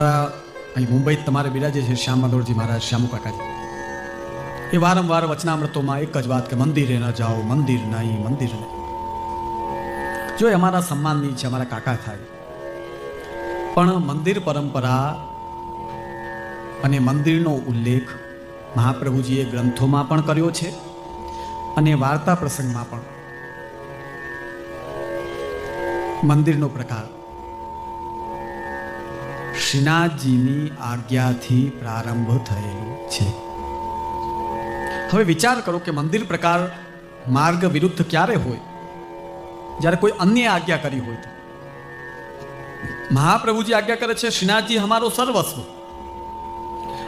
અહીં મુંબઈ તમારે બિરાજે છે શ્યામ માધોરજી મહારાજ, શ્યામુ કાકાજી. એ વારંવાર વચનામૃતોમાં એક જ વાત કે મંદિરે ન જાઓ, મંદિર નહીં, મંદિર નહીં. જો એ અમારા સન્માનની છે, અમારા કાકા થાય, પણ મંદિર પરંપરા અને મંદિરનો ઉલ્લેખ મહાપ્રભુજીએ ગ્રંથોમાં પણ કર્યો છે અને વાર્તા પ્રસંગમાં પણ. મંદિરનો પ્રકાર શ્રીનાથજીની આજ્ઞાથી પ્રારંભ થયેલો છે. હવે વિચાર કરો કે મંદિર પ્રકાર માર્ગ વિરુદ્ધ ક્યારે હોય? જ્યારે કોઈ અન્ય આજ્ઞા કરી હોય તો. મહાપ્રભુજી આજ્ઞા કરે છે, શ્રીનાથજી અમારો સર્વસ્વ,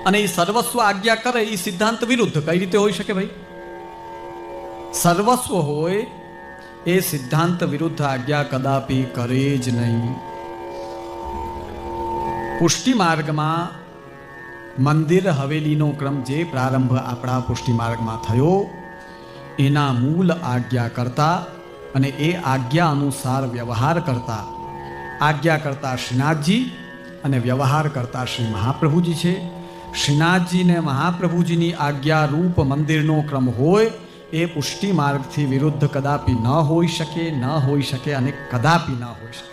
અને એ સર્વસ્વ આજ્ઞા કરે એ સિદ્ધાંત વિરુદ્ધ કઈ રીતે હોઈ શકે ભાઈ? સર્વસ્વ હોય એ સિદ્ધાંત વિરુદ્ધ આજ્ઞા કદાપી કરે જ નહીં. પુષ્ટિ માર્ગમાં મંદિર હવેલીનો ક્રમ જે પ્રારંભ આપણા પુષ્ટિ માર્ગમાં થયો, એના મૂળ આજ્ઞા કરતા અને એ આજ્ઞા અનુસાર વ્યવહાર કરતા, આજ્ઞા કરતા શ્રીનાથજી અને વ્યવહાર કરતા શ્રી મહાપ્રભુજી છે. શ્રીનાથજી ને મહાપ્રભુજીની આજ્ઞા રૂપ મંદિરનો ક્રમ હોય એ પુષ્ટિ માર્ગથી વિરુદ્ધ કદાપી ન હોઈ શકે, ન હોઈ શકે અને કદાપી ન હોઈ શકે.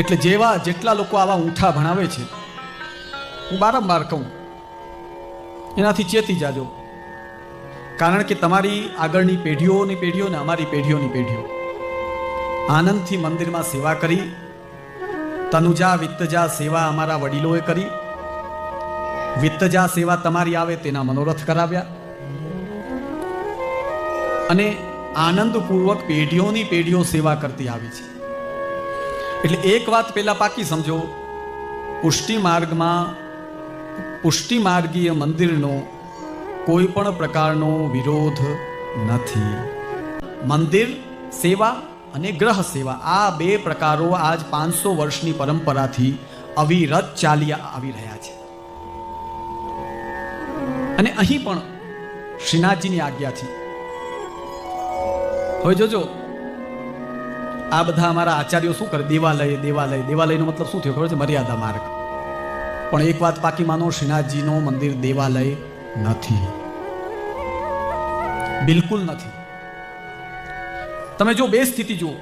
એટલે જેટલા લોકો આવા ઊંઠા ભણાવે છે, હું બારંબાર કહું, એનાથી ચેતી જાજો. કારણ કે તમારી આગળની પેઢીઓની પેઢીઓ ને અમારી પેઢીઓની પેઢીઓ આનંદથી મંદિરમાં સેવા કરી. તનુજા વિત્તજા સેવા અમારા વડીલોએ કરી. વિત્તજા સેવા તમારી આવે તેના મનોરથ કરાવ્યા, અને આનંદપૂર્વક પેઢીઓની પેઢીઓ સેવા કરતી આવી છે. એટલે એક વાત પહેલા પાકી સમજો, પુષ્ટિ માર્ગમાં પુષ્ટિ માર્ગીય મંદિરનો કોઈ પણ પ્રકારનો વિરોધ નથી. મંદિર સેવા અને ગ્રહ સેવા, આ બે પ્રકારો આજ 500 વર્ષની પરંપરાથી અવિરત ચાલી આવી રહ્યા છે. અને અહીં પણ શ્રીનાથજીની આજ્ઞાથી. હવે જોજો, આ બધા અમારા આચાર્યો શું કરે? દેવાલય દેવાલય દેવાલયનો મતલબ શું થયો ખબર છે? મર્યાદા માર્ગ. પણ એક વાત પાકી માનો, શ્રીનાથજીનો મંદિર દેવાલય નથી, બિલકુલ નથી. તમે જો બે સ્થિતિ જુઓ.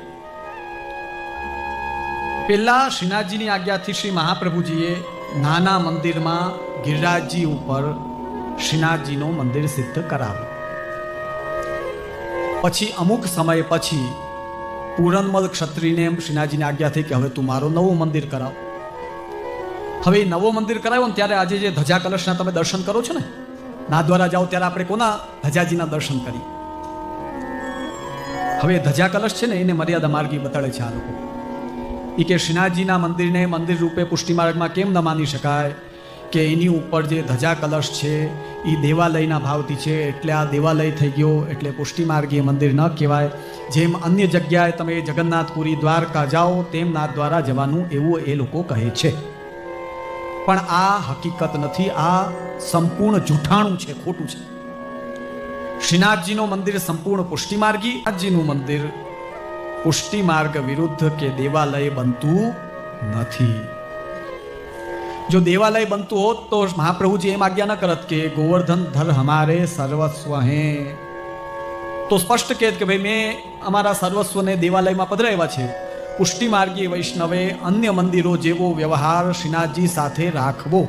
પહેલા શ્રીનાથજીની આજ્ઞાથી શ્રી મહાપ્રભુજીએ નાના મંદિરમાં ગિરિરાજજી ઉપર શ્રીનાથજીનો મંદિર સિદ્ધ કરાવ્યું. પછી અમુક સમય પછી પૂરણમલ ક્ષત્રિયને શ્રીનાથજીની આજ્ઞા થઈ કે હવે તું મારો નવો મંદિર કરાવ. હવે એ નવો મંદિર કરાવ્યો ને ત્યારે આજે જે ધજા કલશના તમે દર્શન કરો છો ને, નાથદ્વારા જાઓ ત્યારે આપણે કોના ધજાજીના દર્શન કરીએ? હવે ધજા કલશ છે ને, એને મર્યાદા માર્ગી બતાડે છે આ લોકો. એ કે શ્રીનાથજીના મંદિરને મંદિર રૂપે પુષ્ટિ માર્ગમાં કેમ ન માની શકાય? કે એની ઉપર જે ધજા કલશ છે એ દેવાલયના ભાવથી છે, એટલે આ દેવાલય થઈ ગયો, એટલે પુષ્ટિ માર્ગીય મંદિર ન કહેવાય. જેમ અન્ય જગ્યાએ તમે જગન્નાથપુરી દ્વારકા જાઓ તેમ નાથ દ્વારા જવાનું, એવું એ લોકો કહે છે. પણ આ હકીકત નથી, આ સંપૂર્ણ જૂઠાણું છે, ખોટું છે. શ્રીનાથજીનું મંદિર સંપૂર્ણ પુષ્ટિ માર્ગી, નાથજીનું મંદિર પુષ્ટિ માર્ગ વિરુદ્ધ કે દેવાલય બનતું નથી. જો દેવાલય બનતું હોત તો મહાપ્રભુજી એમ આજ્ઞા ન કરત કે ગોવર્ધન ધર હમારે સર્વસ્વ હે. તો સ્પષ્ટ કહે કે ભાઈ મેં અમારા સર્વસ્વને દેવાલયમાં પધરાવ્યા છે. પુષ્ટિ માર્ગી વૈષ્ણવે અન્ય મંદિરો જેવો વ્યવહાર શ્રીનાથજી સાથે રાખવો,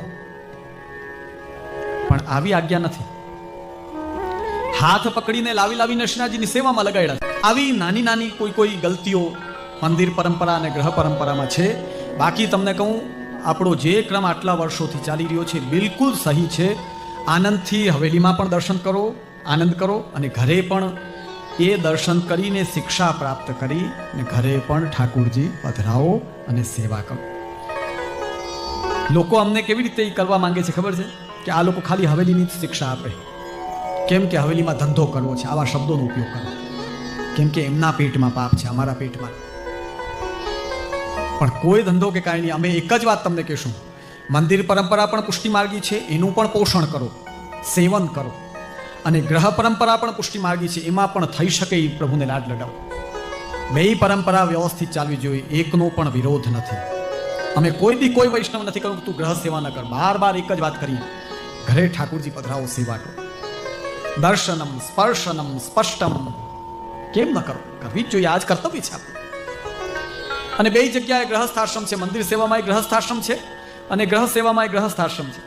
પણ આવી આજ્ઞા નથી. હાથ પકડીને લાવીને શ્રીનાથજીની સેવામાં લગાડ્યા. આવી નાની નાની કોઈ ગલતીઓ મંદિર પરંપરા અને ગ્રહ પરંપરામાં છે. બાકી તમને કહું, આપણો જે ક્રમ આટલા વર્ષોથી ચાલી રહ્યો છે બિલકુલ સહી છે. આનંદથી હવેલીમાં પણ દર્શન કરો, આનંદ કરો, અને ઘરે પણ એ દર્શન કરીને શિક્ષા પ્રાપ્ત કરી અને ઘરે પણ ઠાકુરજી પધરાવો અને સેવા કરો. લોકો અમને કેવી રીતે કરવા માંગે છે ખબર છે? કે આ લોકો ખાલી હવેલીની શિક્ષા આપે. કેમ કે હવેલીમાં ધંધો કરવો છે, આવા શબ્દોનો ઉપયોગ કરો. કેમ કે એમના પેટમાં પાપ છે, અમારા પેટમાં. પણ કોઈ ધંધો કે કાંઈ નહીં. અમે એક જ વાત તમને કહેશું, મંદિર પરંપરા પણ પુષ્ટિ માર્ગી છે, એનું પણ પોષણ કરો, સેવન કરો. અને ગ્રહ પરંપરા પણ પુષ્ટિ માર્ગી છે, એમાં પણ થઈ શકે એ પ્રભુને લાડ લડાવો. બે પરંપરા વ્યવસ્થિત ચાલવી જોઈએ, એકનો પણ વિરોધ નથી. અમે કોઈ દી કોઈ વૈષ્ણવ નથી કહ્યું તું ગ્રહ સેવા ન કર. બાર બાર એક જ વાત કરી, ઘરે ઠાકોરજી પધરાવો, સેવા કરો. દર્શનમ સ્પર્શનમ સ્પષ્ટમ કેમ ન કરો? કરવી જ જોઈએ, આજ કર્તવ્ય છે આપણું. અને બે જગ્યાએ ગ્રહસ્થાશ્રમ છે. મંદિર સેવામાં ગ્રહસ્થાશ્રમ છે અને ગ્રહ સેવામાં ગ્રહસ્થાશ્રમ છે.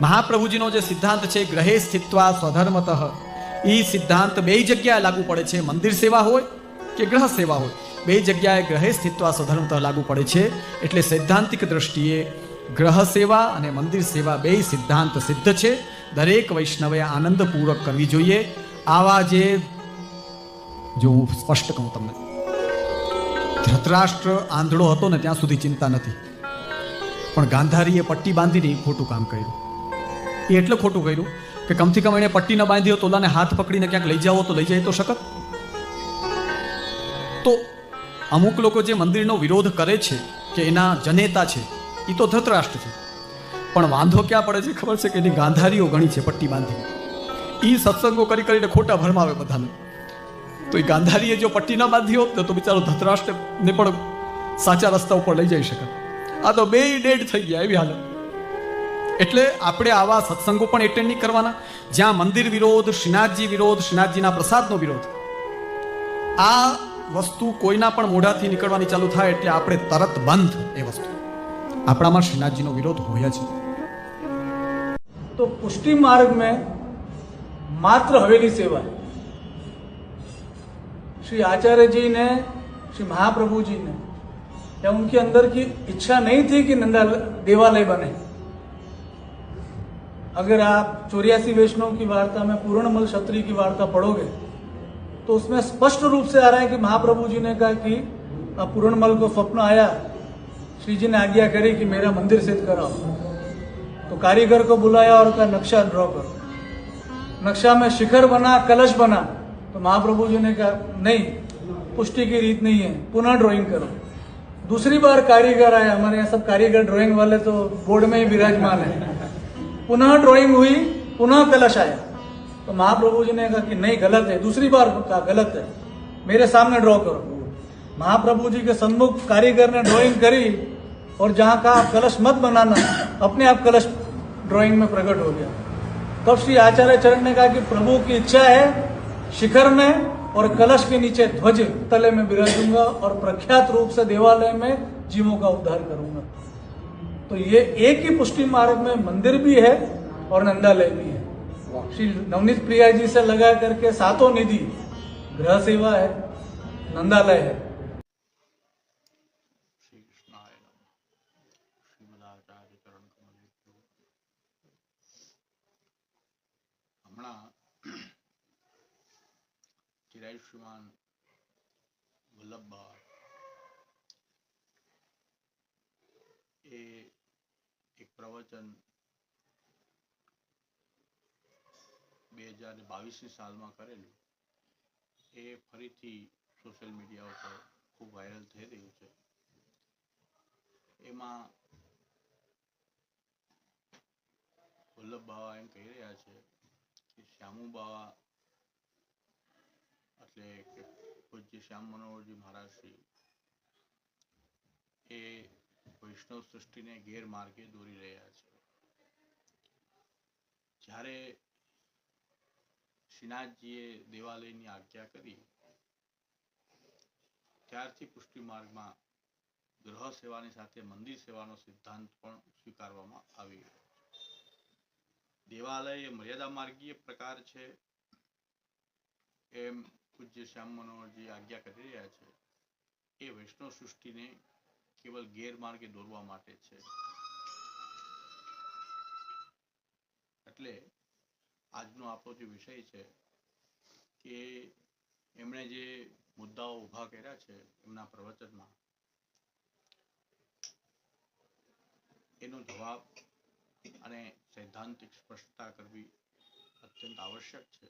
મહાપ્રભુજીનો જે સિદ્ધાંત છે ગ્રહે સ્થિત્વા સ્વધર્મતઃ, એ સિદ્ધાંત બે જગ્યાએ લાગુ પડે છે. મંદિર સેવા હોય કે ગ્રહ સેવા હોય, બે જગ્યાએ ગ્રહે સ્થિત્વા સ્વધર્મતઃ લાગુ પડે છે. એટલે સૈદ્ધાંતિક દ્રષ્ટિએ ગ્રહ સેવા અને મંદિર સેવા બે સિદ્ધાંત સિદ્ધ છે. દરેક વૈષ્ણવે આનંદપૂર્વક કરવી જોઈએ. આવા જે, જો હું સ્પષ્ટ કહું તમને, ધૃતરાષ્ટ્ર આંધળો હતો ને ત્યાં સુધી ચિંતા નથી, પણ ગાંધારીએ પટ્ટી બાંધીને ખોટું કામ કર્યું. એ એટલે ખોટું કર્યું કે કમથી કમ એને પટ્ટી ન બાંધી હોત, ઓલાને હાથ પકડીને ક્યાંક લઈ જાવો તો લઈ જાય તો શકત. તો અમુક લોકો જે મંદિરનો વિરોધ કરે છે કે એના જનેતા છે, એ તો ધૃતરાષ્ટ્ર છે. પણ વાંધો ક્યાં પડે છે ખબર છે? કે એની ગાંધારીઓ ઘણી છે પટ્ટી બાંધી, એ સત્સંગો કરી કરીને ખોટા ભરમાવે બધાને. તો એ ગાંધારીએ જો પટ્ટી ન બાંધી હોત તો બિચારો ધૃતરાષ્ટ્રને પણ સાચા રસ્તા ઉપર લઈ જઈ શકે. આ તો બે ડેડ થઈ ગયા એવી હાલત. એટલે આપણે આવા સત્સંગો પણ એટેન્ડ નહીં કરવાના જ્યાં મંદિર વિરોધ, શ્રીનાથજી વિરોધ, શ્રીનાથજીના પ્રસાદનો વિરોધ. આ વસ્તુ કોઈના પણ મોઢાથી નીકળવાની ચાલુ થાય એટલે આપણે તરત બંધ. એ વસ્તુ આપણામાં શ્રીનાથજીનો વિરોધ હોય જ. तो पुष्टि मार्ग में मात्र हवेली सेवा है. श्री आचार्य जी ने, श्री महाप्रभु जी ने, या उनके अंदर की इच्छा नहीं थी कि नंदा देवालय बने. अगर आप 84 वैष्णव की वार्ता में पूर्णमल क्षत्रिय की वार्ता पढ़ोगे तो उसमें स्पष्ट रूप से आ रहा है कि महाप्रभु जी ने कहा कि पूर्णमल को स्वप्न आया, श्री जी ने आज्ञा करी कि मेरा मंदिर सिद्ध कराओ. तो कारीगर को बुलाया और कहा नक्शा ड्रॉ करो. नक्शा में शिखर बना, कलश बना. तो महाप्रभु जी ने कहा नहीं, पुष्टि की रीत नहीं है, पुनः ड्राइंग करो. दूसरी बार कारीगर आया, हमारे यहाँ सब कारीगर ड्राइंग वाले तो बोर्ड में ही विराजमान है. पुनः ड्राइंग हुई, पुनः कलश आया. तो महाप्रभु जी ने कहा कि नहीं, गलत है. दूसरी बार कहा गलत है, मेरे सामने ड्रॉ करो. महाप्रभु जी के सन्मुख कारीगर ने ड्राइंग करी और जहां कहा आप कलश मत बनाना, अपने आप कलश ड्राइंग में प्रकट हो गया. तब श्री आचार्य चरण ने कहा कि प्रभु की इच्छा है शिखर में और कलश के नीचे ध्वज तले में विराजूंगा और प्रख्यात रूप से देवालय में जीवों का उद्धार करूंगा. तो ये एक ही पुष्टि मार्ग में मंदिर भी है और नंदालय भी है. श्री नवनीत प्रिया जी से लगा करके 7 निधि, गृह सेवा है, नंदालय है. શ્રીમાન વલ્લભભાઈ એ એક પ્રવચન 2022ની સાલમાં કરેલું, એ ફરીથી સોશિયલ મીડિયા ઉપર ખૂબ વાયરલ થઈ રહ્યું છે. એમાં વલ્લભ બાવા એમ કહી રહ્યા છે કે શ્યામુ બાવા એટલે કે પૂજ્ય શ્યામ મનોહરજી મહારાજશ્રી એ વૈષ્ણવ સૃષ્ટિને ગેરમાર્ગે દોરી રહ્યા છે. જ્યારે શ્રીનાથજીએ દેવાલયની આજ્ઞા કરી ત્યારથી પુષ્ટિ માર્ગમાં ગ્રહ સેવાની સાથે મંદિર સેવાનો સિદ્ધાંત પણ સ્વીકારવામાં આવી રહ્યો છે. દેવાલય એ મર્યાદા માર્ગીય પ્રકાર છે એમ પૂજ્ય શ્યામ મનોહરજી આજ્ઞા કરી રહ્યા છે. એ વૈષ્ણવ સૃષ્ટિને કેવલ ગેરમાર્ગે દોરવા માટે છે. એટલે આજનો આપણો જે વિષય છે કે એમણે જે મુદ્દાઓ ઉભા કર્યા છે એમના પ્રવચનમાં, એનો જવાબ અને સૈદ્ધાંતિક સ્પષ્ટતા કરવી અત્યંત આવશ્યક છે.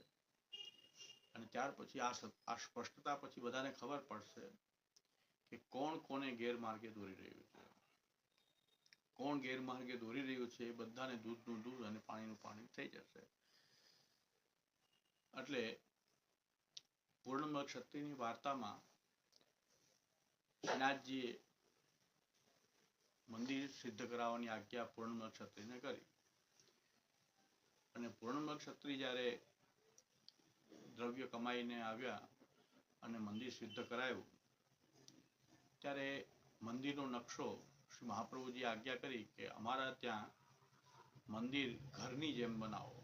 અને ત્યાર પછી આ સ્પષ્ટતા પછી બધાને ખબર પડશે કે કોણ કોને ગેરમાર્ગે દોરી રહ્યું છે. કોણ ગેરમાર્ગે દોરી રહ્યું છે એ બધાને દૂધનું દૂધ અને પાણીનું પાણી થઈ જશે. એટલે પૂર્ણમલ ક્ષત્રિયની વાર્તામાં શ્રીનાથજીએ મંદિર સિદ્ધ કરાવવાની આજ્ઞા પૂર્ણમલ ક્ષત્રિયને કરી. અને પૂર્ણમલ ક્ષત્રિય જ્યારે દ્રવ્ય કમાઈને આવ્યા અને મંદિર સિદ્ધ કરાયું ત્યારે મંદિરનો નકશો શ્રી મહાપ્રભુજી આજ્ઞા કરી કે અમારા ત્યાં મંદિર ઘરની જેમ બનાવો.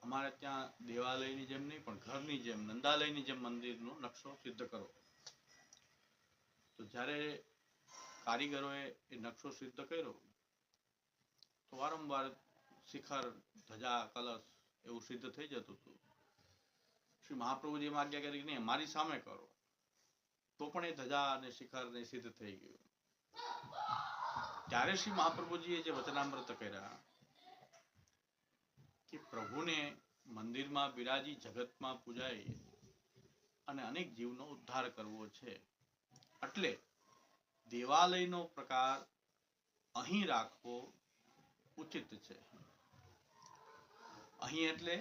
અમારે ત્યાં દેવાલયની જેમ નહીં પણ ઘરની જેમ, નંદાલયની જેમ મંદિરનો નકશો સિદ્ધ કરો. તો જ્યારે કારીગરોએ એ નકશો સિદ્ધ કર્યો તો વારંવાર શિખર, ધજા, કલશ એવું સિદ્ધ થઈ જતું હતું. શ્રી મહાપ્રભુજી એમ આજ્ઞા કરી નહીં, મારી સામે કરો. તો પણ એ ધજા અને શિખર ને સિદ્ધ થઈ ગયું. ત્યારે શ્રી મહાપ્રભુજીએ જે વચનામૃત કર્યા કે પ્રભુને મંદિરમાં બિરાજી જગતમાં પૂજાય અને અનેક જીવનો ઉદ્ધાર કરવો છે, એટલે દેવાલયનો પ્રકાર અહીં રાખવો ઉચિત છે. અહીં એટલે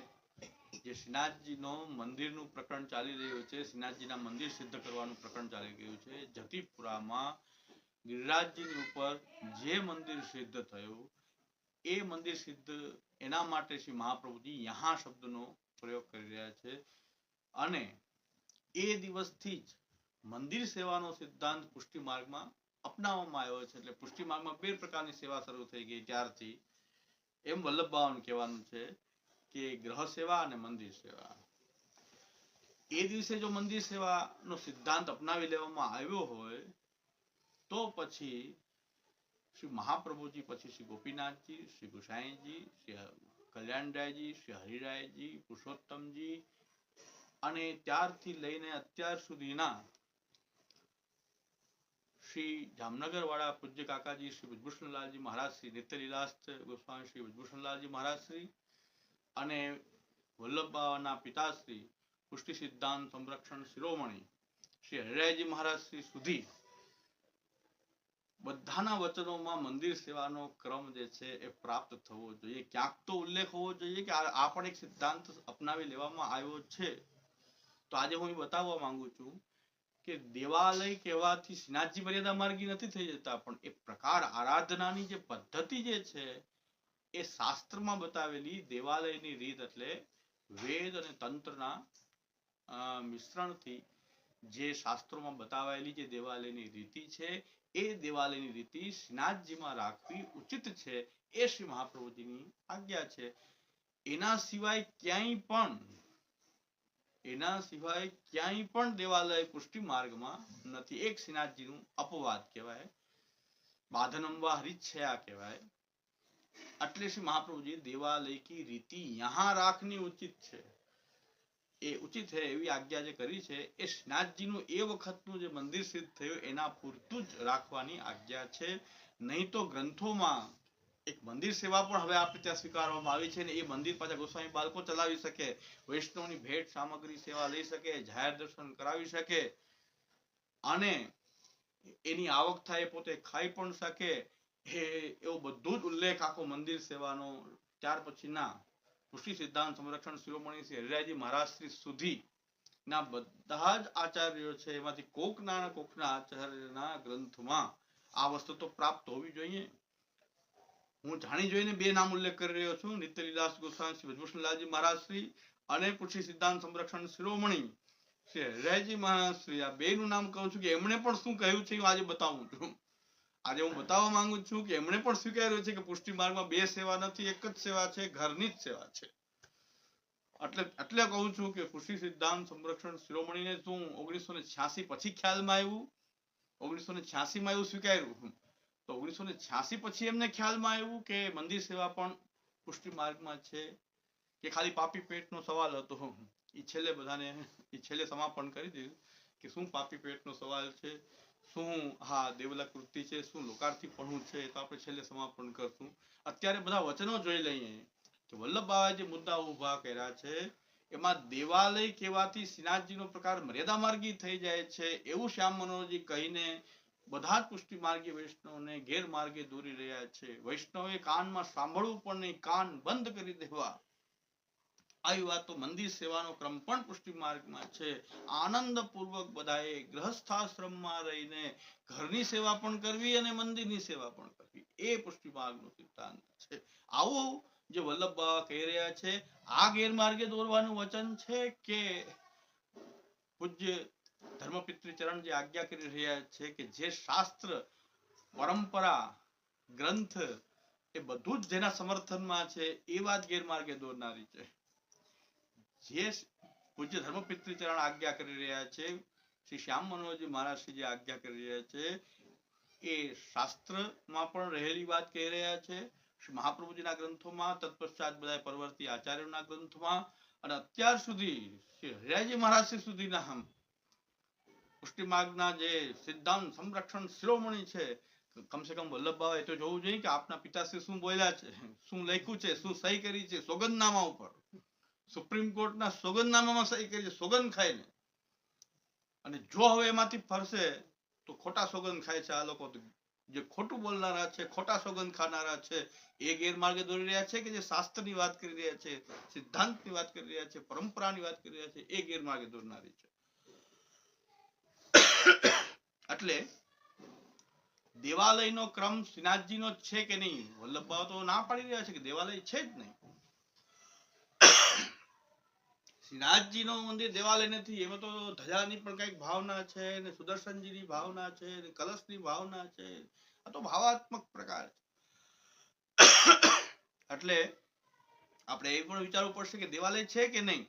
જે શ્રીનાથજીનો મંદિરનું પ્રકરણ ચાલી રહ્યું છે, શ્રીનાથજીના મંદિર સિદ્ધ કરવાનું પ્રકરણ ચાલી રહ્યું છે. જતીપુરામાં ગિરિરાજજીની ઉપર જે મંદિર સિદ્ધ થયું એ મંદિર સિદ્ધ, એના માટે શ્રી મહાપ્રભુજી યહાં શબ્દનો પ્રયોગ કરી રહ્યા છે. અને એ દિવસથી જ મંદિર સેવાનો સિદ્ધાંત પુષ્ટિ માર્ગમાં અપનાવવામાં આવ્યો છે. એટલે પુષ્ટિ માર્ગમાં બે પ્રકારની સેવા શરૂ થઈ ગઈ ત્યારથી. એમ વલ્લભ બાવાનું કહેવાનું છે કે ગ્રહ સેવા અને મંદિર સેવા. એ દિવસે જો મંદિર સેવાનો સિદ્ધાંત અપનાવી લેવામાં આવ્યો હોય તો પછી શ્રી મહાપ્રભુજી, પછી શ્રી ગોપીનાથજી, શ્રી ગુસાઈજી, શ્રી કલ્યાણરાયજી, શ્રી હરિરાયજી, પુરુષોત્તમજી અને ત્યારથી લઈને અત્યાર સુધીના શ્રી જામનગર વાળા પૂજ્ય કાકાજી શ્રી બ્રજભૂષણલાલજી મહારાજ શ્રી, નિત્યલીલાસ્થ ગોસ્વામી શ્રી બ્રજભૂષણલાલજી મહારાજ શ્રી અને વલ્લભબાવાના પિતાશ્રી પુષ્ટિ સિદ્ધાંત સંરક્ષણ શિરોમણી શ્રી હરિરાયજી મહારાજ શ્રી સુધી બધાના વચનોમાં મંદિર સેવાનો ક્રમ જે છે એ પ્રાપ્ત થવો જોઈએ. ક્યાંક તો ઉલ્લેખ હોવો જોઈએ કે આ પણ એક સિદ્ધાંત અપનાવી લેવામાં આવ્યો છે. તો આજે હું એ બતાવવા માંગુ છું કે દેવાલય કહેવાથી શ્રીનાથજી મર્યાદા માર્ગી નથી થઈ જતા, પણ એ પ્રકાર આરાધનાની જે પદ્ધતિ જે છે એ શાસ્ત્રમાં બતાવેલી દેવાલયની રીત, એટલે વેદ અને તંત્રના મિશ્રણથી જે શાસ્ત્રોમાં બતાવાયેલી જે દેવાલયની રીતિ છે એ દેવાલયની રીતિ શ્રીનાથજીમાં રાખવી ઉચિત છે. એ શ્રી મહાપ્રભુજીની આજ્ઞા છે. એના સિવાય ક્યાંય પણ દેવાલય પુષ્ટિ માર્ગમાં નથી. એક શ્રીનાથજીનું અપવાદ કહેવાય, બાધનંબા હરિચ્છયા કહેવાય. એટલે શ્રી મહાપ્રભુજી દેવાલય કી રીતિ યહાં રાખની ઉચિત છે, એ ઉચિત છે એવી આજ્ઞા જે કરી છે એ શ્રીનાથજીનું એ વખતનું જે મંદિર સિદ્ધ થયું એના પૂરતું જ રાખવાની આજ્ઞા છે. નહીં તો ગ્રંથોમાં એક મંદિર સેવા પણ હવે આપણે ત્યાં સ્વીકારવામાં આવી છે ને એ મંદિર પાછા ગોસ્વામી બાળકો ચલાવી શકે, વૈષ્ણવની ભેટ સામગ્રી સેવા લઈ શકે, જાહેર દર્શન કરાવી શકે અને એની આવક થાય પોતે ખાઈ પણ શકે, એવો બધું જ ઉલ્લેખ આખો મંદિર સેવાનો ત્યાર પછીના પુષ્ટિ સિદ્ધાંત સંરક્ષણ શિરોમણી શ્રી હરિરાયજી મહારાજ શ્રી સુધી ના બધા જ આચાર્યો છે એમાંથી કોકના આચાર્યના ગ્રંથમાં આ વસ્તુ તો પ્રાપ્ત હોવી જોઈએ. હું જાણી જોઈને બે નામ ઉલ્લેખ કરી રહ્યો છું, નિત્યલીલાસ ગોસ્વામી શ્રી બ્રજભૂષણલાલજી મહારાજ શ્રી અને પુષ્ટિ સિદ્ધાંત સંરક્ષણ શિરોમણી શ્રી હરિરાયજી મહારાજ શ્રી. આ બે નું નામ કહું છું કે એમણે પણ શું કહ્યું છે આજે બતાવું છું. આજે હું બતાવવા માંગુ છું કે એમણે પણ સ્વીકાર્યું છે કે પુષ્ટિ માર્ગમાં બે સેવા નથી, એક જ સેવા છે, ઘરની જ સેવા છે. એટલે કહું છું કે પુષ્ટિ સિદ્ધાંત સંરક્ષણ શિરોમણીને શું 1986 પછી ખ્યાલમાં આવ્યું, 1986 માં એવું સ્વીકાર્યું. તો 1986 પછી એમને ખ્યાલમાં આવ્યું કે મંદિર સેવા પણ પુષ્ટિ માર્ગમાં છે કે ખાલી પાપી પેટનો સવાલ હતો. એ છેલ્લે સમાપન કરી દીધું કે શું પાપી પેટનો સવાલ છે, શું હા દેવલા કૃતિ છે, શું લોકાર્થીપણું છે, તો આપણે છેલ્લે સમાપન કરશું. અત્યારે બધા વચનો જોઈ લઈએ કે વલ્લભ બાવાએ જે મુદ્દા ઉભા કર્યા છે એમાં દેવાલય કહેવાથી શ્રીનાથજીનો પ્રકાર મર્યાદા માર્ગી થઈ જાય છે એવું શ્યામ મનોહરજી કહીને બધા જ પુષ્ટિ માર્ગી વૈષ્ણવને ગેરમાર્ગે દોરી રહ્યા છે. વૈષ્ણવે કાનમાં સાંભળવું પણ નહીં, કાન બંધ કરી દેવા આવી વાત તો મંદિર સેવાનો ક્રમ પણ પુષ્ટિ માર્ગમાં છે. આનંદપૂર્વક બધાએ ગૃહસ્થાશ્રમમાં રહીને ઘરની સેવા પણ કરવી અને મંદિરની સેવા પણ કરવી, એ પુષ્ટિ માર્ગનો સિદ્ધાંત છે. આવું જે વલ્લભ બાવા કહી રહ્યા છે, આ ગેરમાર્ગે દોરવાનું વચન છે કે પૂજ્ય ધર્મપિતૃ ચરણ જે આજ્ઞા કરી રહ્યા છે કે જે શાસ્ત્ર, પરંપરા, ગ્રંથ એ બધું જ જેના સમર્થનમાં છે એ વાત ગેરમાર્ગે દોરનારી છે. જે પૂજ્ય ધર્મપિતૃ ચરણ આજ્ઞા કરી રહ્યા છે, શ્રી શ્યામ મનોહરજી મહારાજશ્રી જે આજ્ઞા કરી રહ્યા છે, એ શાસ્ત્રમાં પણ રહેલી વાત કહી રહ્યા છે, શ્રી મહાપ્રભુજીના ગ્રંથોમાં, તત્પશ્ચાત બધા પરવર્તી આચાર્યોના ગ્રંથોમાં, અને અત્યાર સુધી શ્રી હરિરાયજી મહારાજશ્રી સુધીના પુષ્ટિ માર્ગના જે સિદ્ધાંત સંરક્ષણ શિરોમણી છે, કમસે કમ વલ્લભ બાવા એ તો જોવું જોઈએ કે આપના પિતાશ્રી શું બોલ્યા છે, શું લખ્યું છે, શું સહી કરી છે સોગંદનામા ઉપર. સુપ્રીમ કોર્ટના સોગંદનામામાં સહી કરી છે, સોગંદ ખાઈને. અને જો હવે એમાંથી ફરશે તો ખોટા સોગંદ ખાય છે આ લોકો, જે ખોટું બોલનારા છે, ખોટા સોગંદ ખાનારા છે, એ ગેરમાર્ગે દોરી રહ્યા છે કે જે શાસ્ત્રની વાત કરી રહ્યા છે, સિદ્ધાંતની વાત કરી રહ્યા છે, પરંપરાની વાત કરી રહ્યા છે, એ ગેરમાર્ગે દોરનારી છે. એટલે દેવાલયનો ક્રમ શ્રીનાથજીનો છે કે નહીં, વલ્લભ બાવા તો ના પાડી રહ્યા છે કે દેવાલય છે જ નહીં. શ્રીનાથજીનો મંદિર દેવાલય નથી, એમાં તો ધજાની પણ કઈક ભાવના છે, ને સુદર્શનજીની ભાવના છે, ને કલશની ભાવના છે. આ તો ભાવાત્મક પ્રકાર છે. એટલે આપણે એ પણ વિચારવું પડશે કે દેવાલય છે કે નહીં.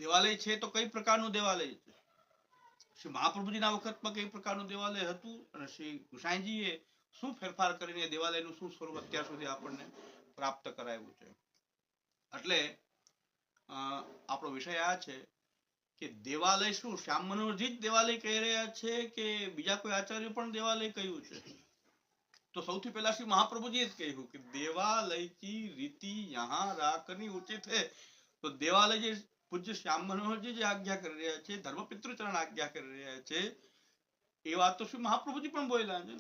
દેવાલય છે તો કઈ પ્રકારનું દેવાલય છે. શ્રી મહાપ્રભુજીના વખતમાં કઈ પ્રકારનું દેવાલય હતું અને શ્રી ગુસાઈજીએ શું ફેરફાર કરીને દેવાલયનું શું સ્વરૂપ અત્યાર સુધી આપણને પ્રાપ્ત કરાવ્યું છે. એટલે આપણો વિષય આ છે કે દેવાલય શું શ્યામ મનોહરજી જ દેવાલય કહી રહ્યા છે કે બીજા કોઈ આચાર્ય પણ દેવાલય કહ્યું છે. તો સૌથી પહેલા શ્રી મહાપ્રભુજીએ જ કહ્યું કે દેવાલય કી રીતિ યહાં રાખની ઉચિત है. તો દેવાલય જે પૂજ્ય શ્યામ મનોહરજી જે આજ્ઞા કરી રહ્યા છે, ધર્મપિતૃ ચરણ આજ્ઞા કરી રહ્યા છે, એ વાત તો શ્રી મહાપ્રભુજી પણ બોલ્યા છે.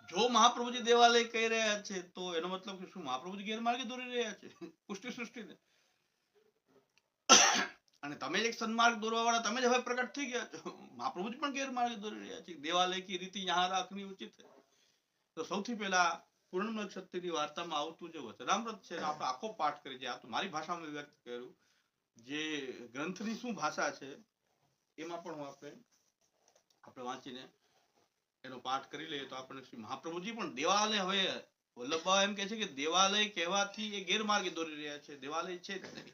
જો મહાપ્રભુજી દેવાલય કહી રહ્યા છે તો એનો મતલબ કે શું મહાપ્રભુજી ગેરમાર્ગે દોરી રહ્યા છે પુષ્ટિ સૃષ્ટિને. અને તમે એક સન્માર્ગ દોરવા વાળા તમે જ હવે પ્રગટ થઈ ગયા છો. મહાપ્રભુજી પણ ગેરમાર્ગે દોરી રહ્યા છે. દેવાલય કી રીતિ યહાં રાખની ઉચિત है. તો સૌથી પહેલા પૂર્ણમલ ક્ષત્રિયની વાર્તામાં આવતું જે વચનામૃત છે આપણે આખો પાઠ કરી જાય. આ તો મારી ભાષામાં વ્યક્ત કર્યું. જે ગ્રંથની શું ભાષા છે એમાં પણ આપણે વાંચીને એનો પાઠ કરી લઈએ તો આપણને શ્રી મહાપ્રભુજી પણ દેવાલય હવે વલ્લભ બાવા એમ કહે છે કે દેવાલય કહેવાથી એ ગેરમાર્ગે દોરી રહ્યા છે. દેવાલય છે જ નહીં.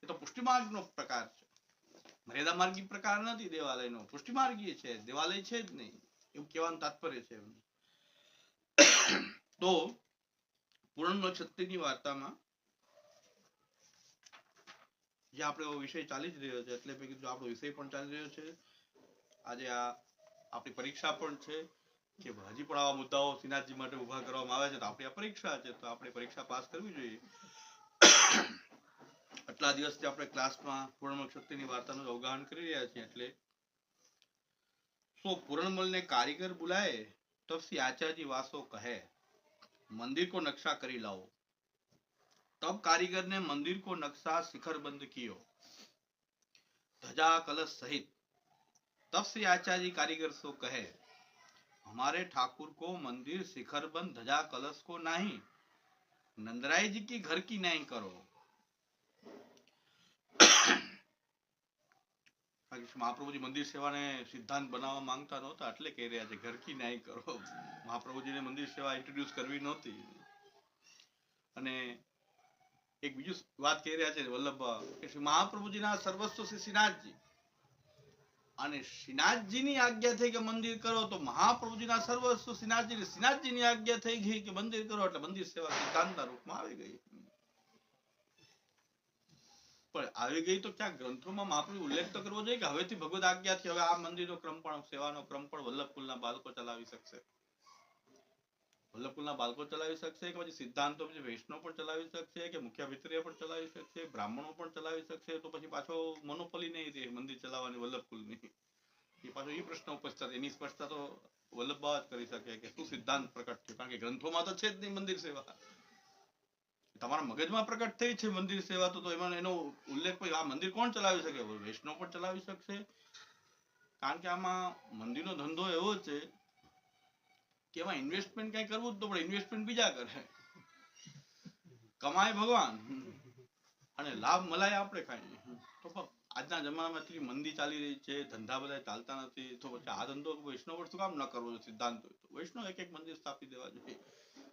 એ તો પુષ્ટિમાર્ગનો પ્રકાર છે, મર્યાદા માર્ગી પ્રકાર નથી દેવાલયનો, પુષ્ટિમાર્ગીય છે. દેવાલય છે જ નહીં એવું કહેવાનું તાત્પર્ય છે. તો પૂર્ણમલ ક્ષત્રિયની વાર્તામાં જે આપણો વિષય ચાલી જ રહ્યો છે, એટલે મેં કીધું આપણો વિષય પણ ચાલી રહ્યો છે. આજે આ આપણી પરીક્ષા પણ છે કે હજી પણ આવા મુદ્દાઓ શ્રીનાથજી માટે ઉભા કરવામાં આવે છે તો આપણી આ પરીક્ષા છે, તો આપણે પરીક્ષા પાસ કરવી જોઈએ. આટલા દિવસથી આપણે ક્લાસમાં પૂર્ણમલ ક્ષત્રિયની વાર્તાનું અવગાહન કરી રહ્યા છીએ. એટલે સો पूर्णमल ने कारीगर बुलाए तब श्री आचार्य जी वासो कहे मंदिर को नक्शा करी लाओ. तब कारीगर ने मंदिर को नक्शा शिखरबंद कियो ध्वजा कलश सहित. तब श्री आचार्य जी कारीगर सो कहे हमारे ठाकुर को मंदिर शिखरबंद ध्वजा कलश को नहीं, नंदराय जी की घर की नहीं करो. મહાપ્રભુજી મંદિર સેવાને સિદ્ધાંત બનાવવા માંગતા નહોતા એટલે કહી રહ્યા છે ઘર કી ન્યાય કરો. મહાપ્રભુજીને મંદિર સેવા ઇન્ટ્રોડ્યુસ કરવી નહોતી. અને એક બીજું વાત કહી રહ્યા છે વલ્લભ કે શ્રી મહાપ્રભુજીના સર્વસ્વ શ્રી શ્રીનાથજી, અને શ્રીનાથજીની આજ્ઞા થઈ કે મંદિર કરો તો મહાપ્રભુજીના સર્વસ્વ શ્રીનાથજી, શ્રીનાથજીની આજ્ઞા થઈ ગઈ કે મંદિર કરો એટલે મંદિર સેવા સિદ્ધાંતના રૂપમાં આવી ગઈ. પણ આવી ગઈ તો ક્યાં ગ્રંથોમાં મહાપ્રભુ ઉલ્લેખ તો કરવો જોઈએ કે હવેથી ભગવદ આજ્ઞાથી હવે આ મંદિરનો ક્રમ પણ, સેવાનો ક્રમ પણ વલ્લભકુલના બાળકો ચલાવી શકશે. વલ્લભકુલના બાળકો ચલાવી શકશે કે પછી સિદ્ધાંતો પછી વૈષ્ણવ પણ ચલાવી શકશે કે મુખ્યાભિત્રીય પણ ચલાવી શકશે, બ્રાહ્મણો પણ ચલાવી શકશે. તો પછી પાછો મોનોપોલી નહીં રહે મંદિર ચલાવવાની વલ્લભકુલની. એ પાછો એ પ્રશ્ન ઉપસ્થિત, એની સ્પષ્ટતા તો વલ્લભ બાવા જ કરી શકે કે શું સિદ્ધાંત પ્રકટ થયો, કારણ કે ગ્રંથોમાં તો છે જ નહીં મંદિર સેવા. તમારા મગજમાં પ્રકટ થઈ છે મંદિર સેવા, તો એમાં એનો ઉલ્લેખ કોઈ આ મંદિર કોણ ચલાવી શકે? વૈષ્ણવ પણ ચલાવી શકશે. કારણ કે આમાં મંદિરનો ધંધો એવો છે કે એમાં ઇન્વેસ્ટમેન્ટ કઈ કરવું જ તો પડે. ઇન્વેસ્ટમેન્ટ બીજા કરે, કમાય ભગવાન અને લાભ મલાય આપણે ખાઈએ. તો આજના જમાનામાં એટલી મંદી ચાલી રહી છે, ધંધા બધા ચાલતા નથી, તો પછી આ ધંધો વૈષ્ણવ પર શું કામ ન કરવો? સિદ્ધાંત હોય તો વૈષ્ણવ એક એક મંદિર સ્થાપી દેવા જોઈએ.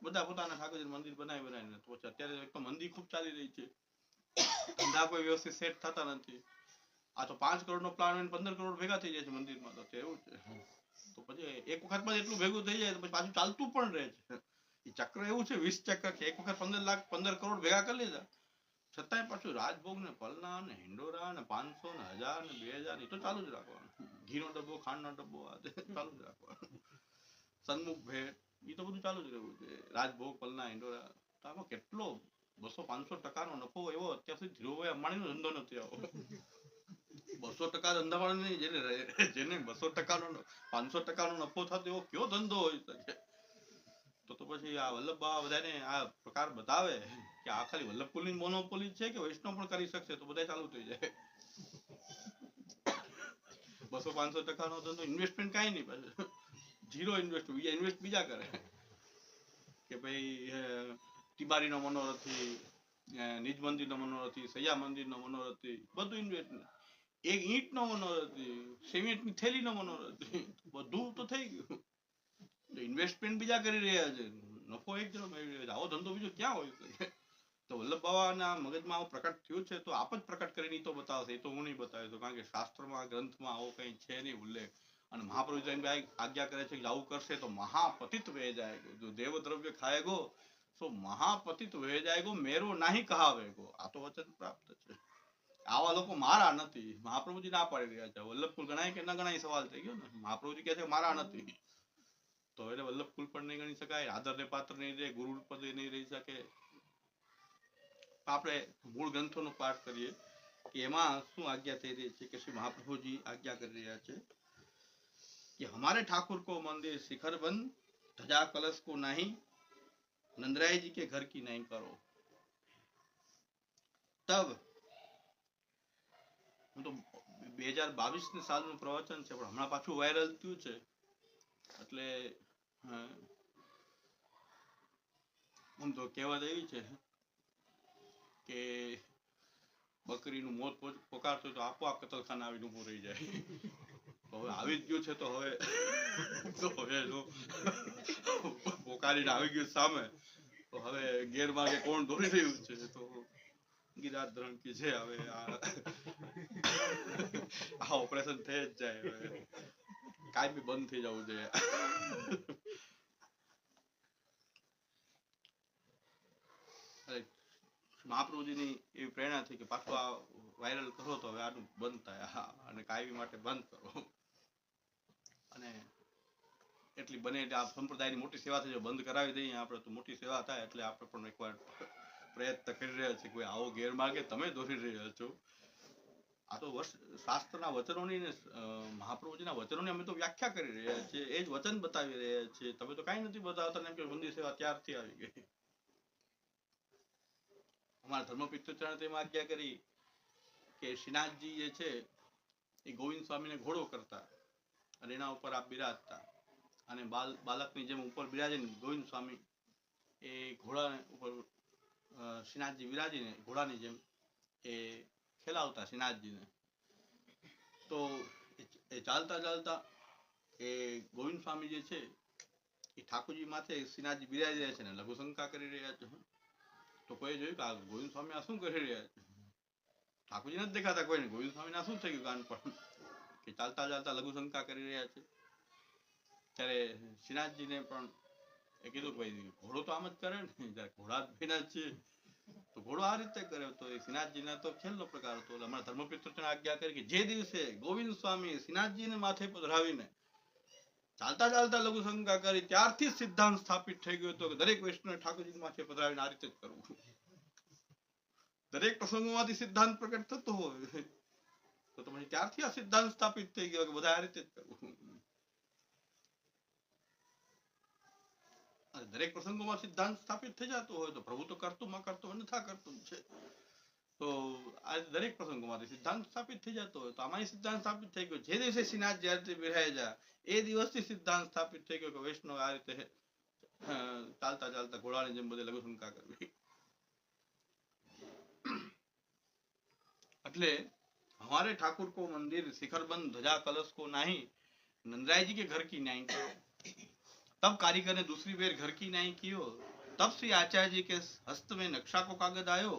બધા પોતાના ઠાકોરજી મંદિર બનાવીને તો પછી અત્યારે એક તો મંદી ખૂબ ચાલી રહી છે, ધંધા કોઈ વ્યવસ્થિત સેટ થતા નથી. આ તો 5 કરોડનો પ્લાન હોય 15 કરોડ ભેગા થઈ જાય છે મંદિરમાં, તો એવું છે. તો પછી એક વખતમાં એટલું ભેગું થઈ જાય તો પછી પાછું ચાલતું પણ રહે છે. એ ચક્ર એવું છે, 20 ચક્ર છે. એક વખત 15 લાખ 15 કરોડ ભેગા કરી લીધા, છતાંય પાછું રાજભોગ ને પલના ને હિંડોરા ને 500 ને 1000 ને 2000 એ તો ચાલુ જ રાખવાનું. ઘીનો ડબ્બો, ખાંડનો ડબ્બો ચાલુ જ રાખવાનું. સન્મુખ ભેટ એ તો બધું ચાલુ જ રહેવું છે. રાજભોગ, પલના, હિંડોરા, તો આમાં કેટલો 200-500% નો નફો એવો અત્યાર સુધી ધીરુભાઈ અંબાણીનો ધંધો નથી આવો. 200% ધંધાવાળો નહીં, જેને 200% 500% નફો થતો એવો કયો ધંધો હોય શકે? તો પછી આ વલ્લભ બાવા બધાને આ પ્રકાર બતાવે કે આ ખાલી વલ્લભકુલની મોનોપોલી છે કે વૈષ્ણવ પણ કરી શકશે, તો બધા ચાલુ થઈ જાય. 200-500% નો ધંધો, ઇન્વેસ્ટમેન્ટ કાંઈ નહીં, પાછું ઝીરો ઇન્વેસ્ટમેન્ટ. બીજા ઇન્વેસ્ટ બીજા કરે કે ભાઈ તિબારીનો મનોરથી, નિજ મંદિરનો મનોરથી, સૈયા મંદિરનો મનોરથી, બધું ઇન્વેસ્ટમેન્ટ. એક ઈંટનો મનોરથી, સિમેન્ટની થેલીનો મનોરથી, બધું તો થઈ ગયું. ઇન્વેસ્ટમેન્ટ બીજા કરી રહ્યા છે, નફો એક જણો મેળવી રહ્યો છે. આવો ધંધો બીજો ક્યાં હોય શકે? તો વલ્લભ બાવાના મગજમાં આવો પ્રકટ થયું છે, તો આપ જ પ્રકટ કરીને તો બતાવશે, એ તો હું નહીં બતાવી દઉં. કારણ કે શાસ્ત્રમાં, ગ્રંથમાં આવો કઈ છે નહીં ઉલ્લેખ. અને મહાપ્રભુ આજ્ઞા કરે છે કે આવું કરશે તો મહાપતિત વહે જાયગો, જો દેવ દ્રવ્ય ખાએગો તો મહાપતિત વહે જાયગો, મેરો નહીં કહાવેગો. આ તો વચન પ્રાપ્ત છે. આવા લોકો મારા નથી. મહાપ્રભુજી ના પાડી રહ્યા છે. વલ્લભકુલ ગણાય કે ન ગણાય સવાલ થઈ ગયો ને. મહાપ્રભુજી કહે છે મારા નથી, તો એટલે વલ્લભકુલ પણ નહીં ગણી શકાય, આદરને પાત્ર નહીં રહે, ગુરુ પદે નહીં રહી શકે. આપણે મૂળ ગ્રંથોનો પાઠ કરીએ કે એમાં શું આજ્ઞા થઈ રહી છે કે શ્રી મહાપ્રભુજી આજ્ઞા કરી રહ્યા છે कि हमारे ठाकुर को मंदिर शिखर बंद, ध्वजा कलश को नहीं, नंदराय जी के घर की नहीं करो. तब તો 2022 સાલનું પ્રવચન છે, પણ હમણાં પાછું વાયરલ થયું છે. એટલે હું તો કહેવત એવી છે કે બકરીનું મોત પોકારતું તો આપોઆપ કતલખાને આવીને ઊભું રહી જાય. તો હવે આવી જ ગયું છે, તો હવે પોકારીને આવી ગયું સામે, તો હવે ગેરમાર્ગે કોણ દોરી રહ્યું છે? તો ગિરાધરણ કી છે. હવે આ ઓપરેશન થઈ જ જાય, હવે કાયમી બંધ થઈ જવું જોઈએ. મહાપ્રભુજીની એવી પ્રેરણા થઈ કે પાછું આ વાયરલ કરો તો હવે આનું બંધ થાય, અને કાયમી માટે બંધ કરો. અને એટલી બને એટલે આ સંપ્રદાયની મોટી સેવા થઈ, બંધ કરાવી દઈએ આપણે તો મોટી સેવા થાય. એટલે આપણે પણ એકવાર પ્રયત્ન કરી રહ્યા છીએ કે આવો ગેરમાર્ગે તમે દોરી રહ્યા છો. આ તો શાસ્ત્રના વચનોની ને મહાપ્રભુજીના વચનોની અમે તો વ્યાખ્યા કરી રહ્યા છીએ, એ જ વચન બતાવી રહ્યા છીએ. તમે તો કઈ નથી બતાવતા, એમ કે મંદિર સેવા ત્યારથી આવી ગઈ. અમારા ધર્મપિતૃચરણે તેમાં આજ્ઞા કરી કે શ્રીનાથજી જે છે એ ગોવિંદ સ્વામીને ઘોડો કરતા અને એના ઉપર આપ બિરાજતા, અને બાલકની જેમ ઉપર બિરાજીને ગોવિંદ સ્વામી એ ઘોડા ઉપર શ્રીનાથજી બિરાજીને ઘોડાની જેમ એ ખેલાવતા શ્રીનાથજીને. તો એ ચાલતા ચાલતા એ ગોવિંદ સ્વામી જે છે એ ઠાકોરજી માથે શ્રીનાથજી બિરાજી રહ્યા છે ને લઘુશંકા કરી રહ્યા છે. તો કોઈ જોયું કે આ ગોવિંદ સ્વામી આ શું કરી રહ્યા છે? ઠાકોરજી નથી દેખાતા કોઈને. ગોવિંદ સ્વામી શું થઈ ગયું કાન પણ કે ચાલતા ચાલતા લઘુશંકા કરી રહ્યા છે. ત્યારે શ્રીનાથજીને પણ એ કીધું કે ભાઈ ઘોડો તો આમ જ કરે ને, જયારે ઘોડા ભીના છે તો ઘોડો આ રીતે કરે. તો એ શ્રીનાથજીને તો ખેલનો પ્રકાર હતો. અમારા ધર્મપિતૃને આજ્ઞા કરી કે જે દિવસે ગોવિંદ સ્વામી શ્રીનાથજીને માથે પધરાવીને ચાલતા ચાલતા લઘુશંકા કરી, ત્યારથી સિદ્ધાંત સ્થાપિત થઈ ગયો હતો કે દરેક વૈષ્ણવ ઠાકોરજી માથે પધરાવીને આ રીતે જ કરવું. દરેક પ્રસંગોમાંથી સિદ્ધાંત પ્રકટ થતો હોય તો પછી ત્યારથી આ સિદ્ધાંત સ્થાપિત થઈ ગયો કે બધા આ રીતે જ કરવું. દરેક પ્રસંગોમાં સિદ્ધાંત સ્થાપિત થઈ જતો હોય તો પ્રભુ તો કરતું અન્યથા કરતું છે. તો આ દરેક પ્રસંગોમાંથી સિદ્ધાંત સ્થાપિત થઈ જતો હોય તો આમાં સિદ્ધાંત સ્થાપિત થઈ ગયો. જે દિવસે શ્રીનાથ જ્યારે બિરાય જાય એ દિવસથી સિદ્ધાંત સ્થાપિત થઈ ગયો કે વૈષ્ણવ આ રીતે ચાલતા ચાલતા ઘોડાની જેમ બધે લઘુશંકા કરવી. એટલે हमारे ठाकुर को मंदिर शिखरबंद ध्वजा कलश को नहीं नंदराय जी के घर की न्याय करो. तब कारीगर ने दूसरी बेर घर की न्याय कियो. तब श्री आचार्य जी के हस्त में नक्शा को कागज आयो.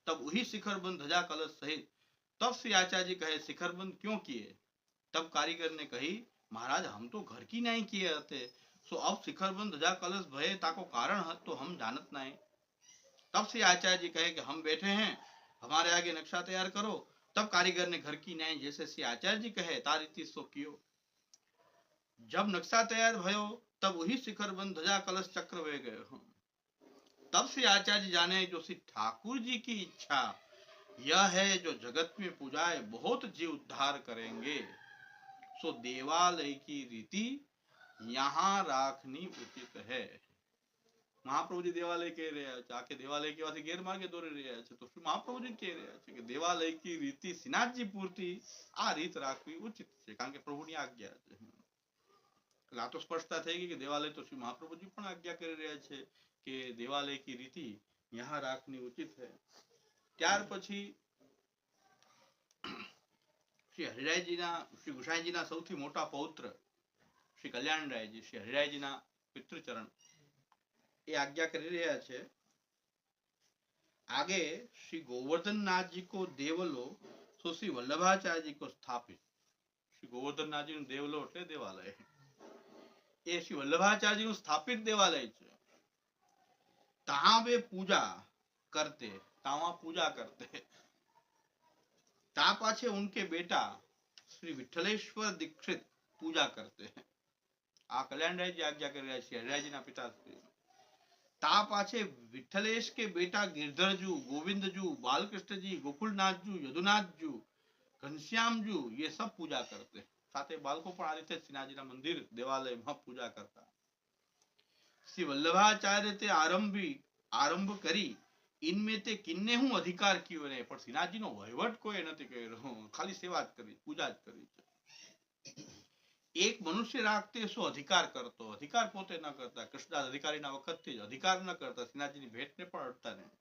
तब वही शिखरबंद ध्वजा कलश सहित. तब श्री आचार्य जी कहे शिखरबंद क्यों किए. तब कारीगर ने कही महाराज हम तो घर की न्याय किए रहते सो अब शिखरबंद ध्वजा कलश भये ताको कारण तो हम जानत नहीं. तब श्री आचार्य जी कहे कि हम बैठे हैं हमारे आगे नक्शा तैयार करो. तब कारीगर ने घर की न्याय जैसे श्री आचार्य जी कहे तारीति सो कियो. जब नक्शा तैयार भयो तब वही शिखरबंद ध्वजा कलश चक्र वे गए. तब श्री आचार्य जी जाने जो श्री ठाकुर जी की इच्छा यह है जो जगत में पूजाए बहुत जीव उद्धार करेंगे सो देवालय की रीति यहाँ राखनी उचित है. મહાપ્રભુજી દેવાલય કહી રહ્યા છે આખે દેવાલય કહેવાથી ગેરમાર્ગે દોરી રહ્યા છે તો શ્રી મહાપ્રભુજી કહી રહ્યા છે કે દેવાલય की रीति શ્રીનાથજી પૂરતી આ રીત રાખવી ઉચિત છે કારણ કે પ્રભુની આજ્ઞા છે. એટલે આ તો સ્પષ્ટતા થઈ ગઈ કે દેવાલય તો શ્રી મહાપ્રભુજી પણ આજ્ઞા કરી રહ્યા છે કે દેવાલય की रीति यहाँ રાખવી ઉચિત है. ત્યાર પછી શ્રી હરિરાયજીના શ્રી ગુસાઈજીના સૌથી મોટા પૌત્ર શ્રી કલ્યાણરાયજી શ્રી હરિરાયજીના પિતૃચરણ ये आज्ञा कर रहा है. आगे श्री गोवर्धन नाथ जी को देवलो सो श्री वल्लभाचार्य जी को स्थापित. श्री गोवर्धन नाथ जी देवलो એટલે દેવાલય એ શ્રી વલ્લભાચાર્ય जी સ્થાપિત દેવાલય છે. तहाँ वे पूजा करते ता पाछे उनके बेटा श्री विठलेश्वर दीक्षित पूजा करते हैं. आ कल्याणराय जी आज्ञा कर रहा है श्री हरिराय जी ना पिता ता पाछे विठलेश के बेटा गिरधरजू गोविंदजू बालकृष्णजी गोकुलनाथजू यदुनाथजू घनश्यामजू ये सब पूजा करते. साथे बालको पण आ रीते श्रीनाथजीना मंदिर देवालय में पूजा करता. श्री वल्लभाचार्य ते आरंभ करी इनमें ते किन्ने हूँ अधिकार कियो ने पण श्रीनाथजीनो वहीवट कोई नथी कर्यो खाली सेवा ज करी पूजा ज करी. एक मनुष्य राखते सो अधिकार करतो अधिकार पोते न करता. कृष्णदास अधिकारी ना वखत थी अधिकार न करता श्रीनाथजी ની भेट ने पण अडता नहीं.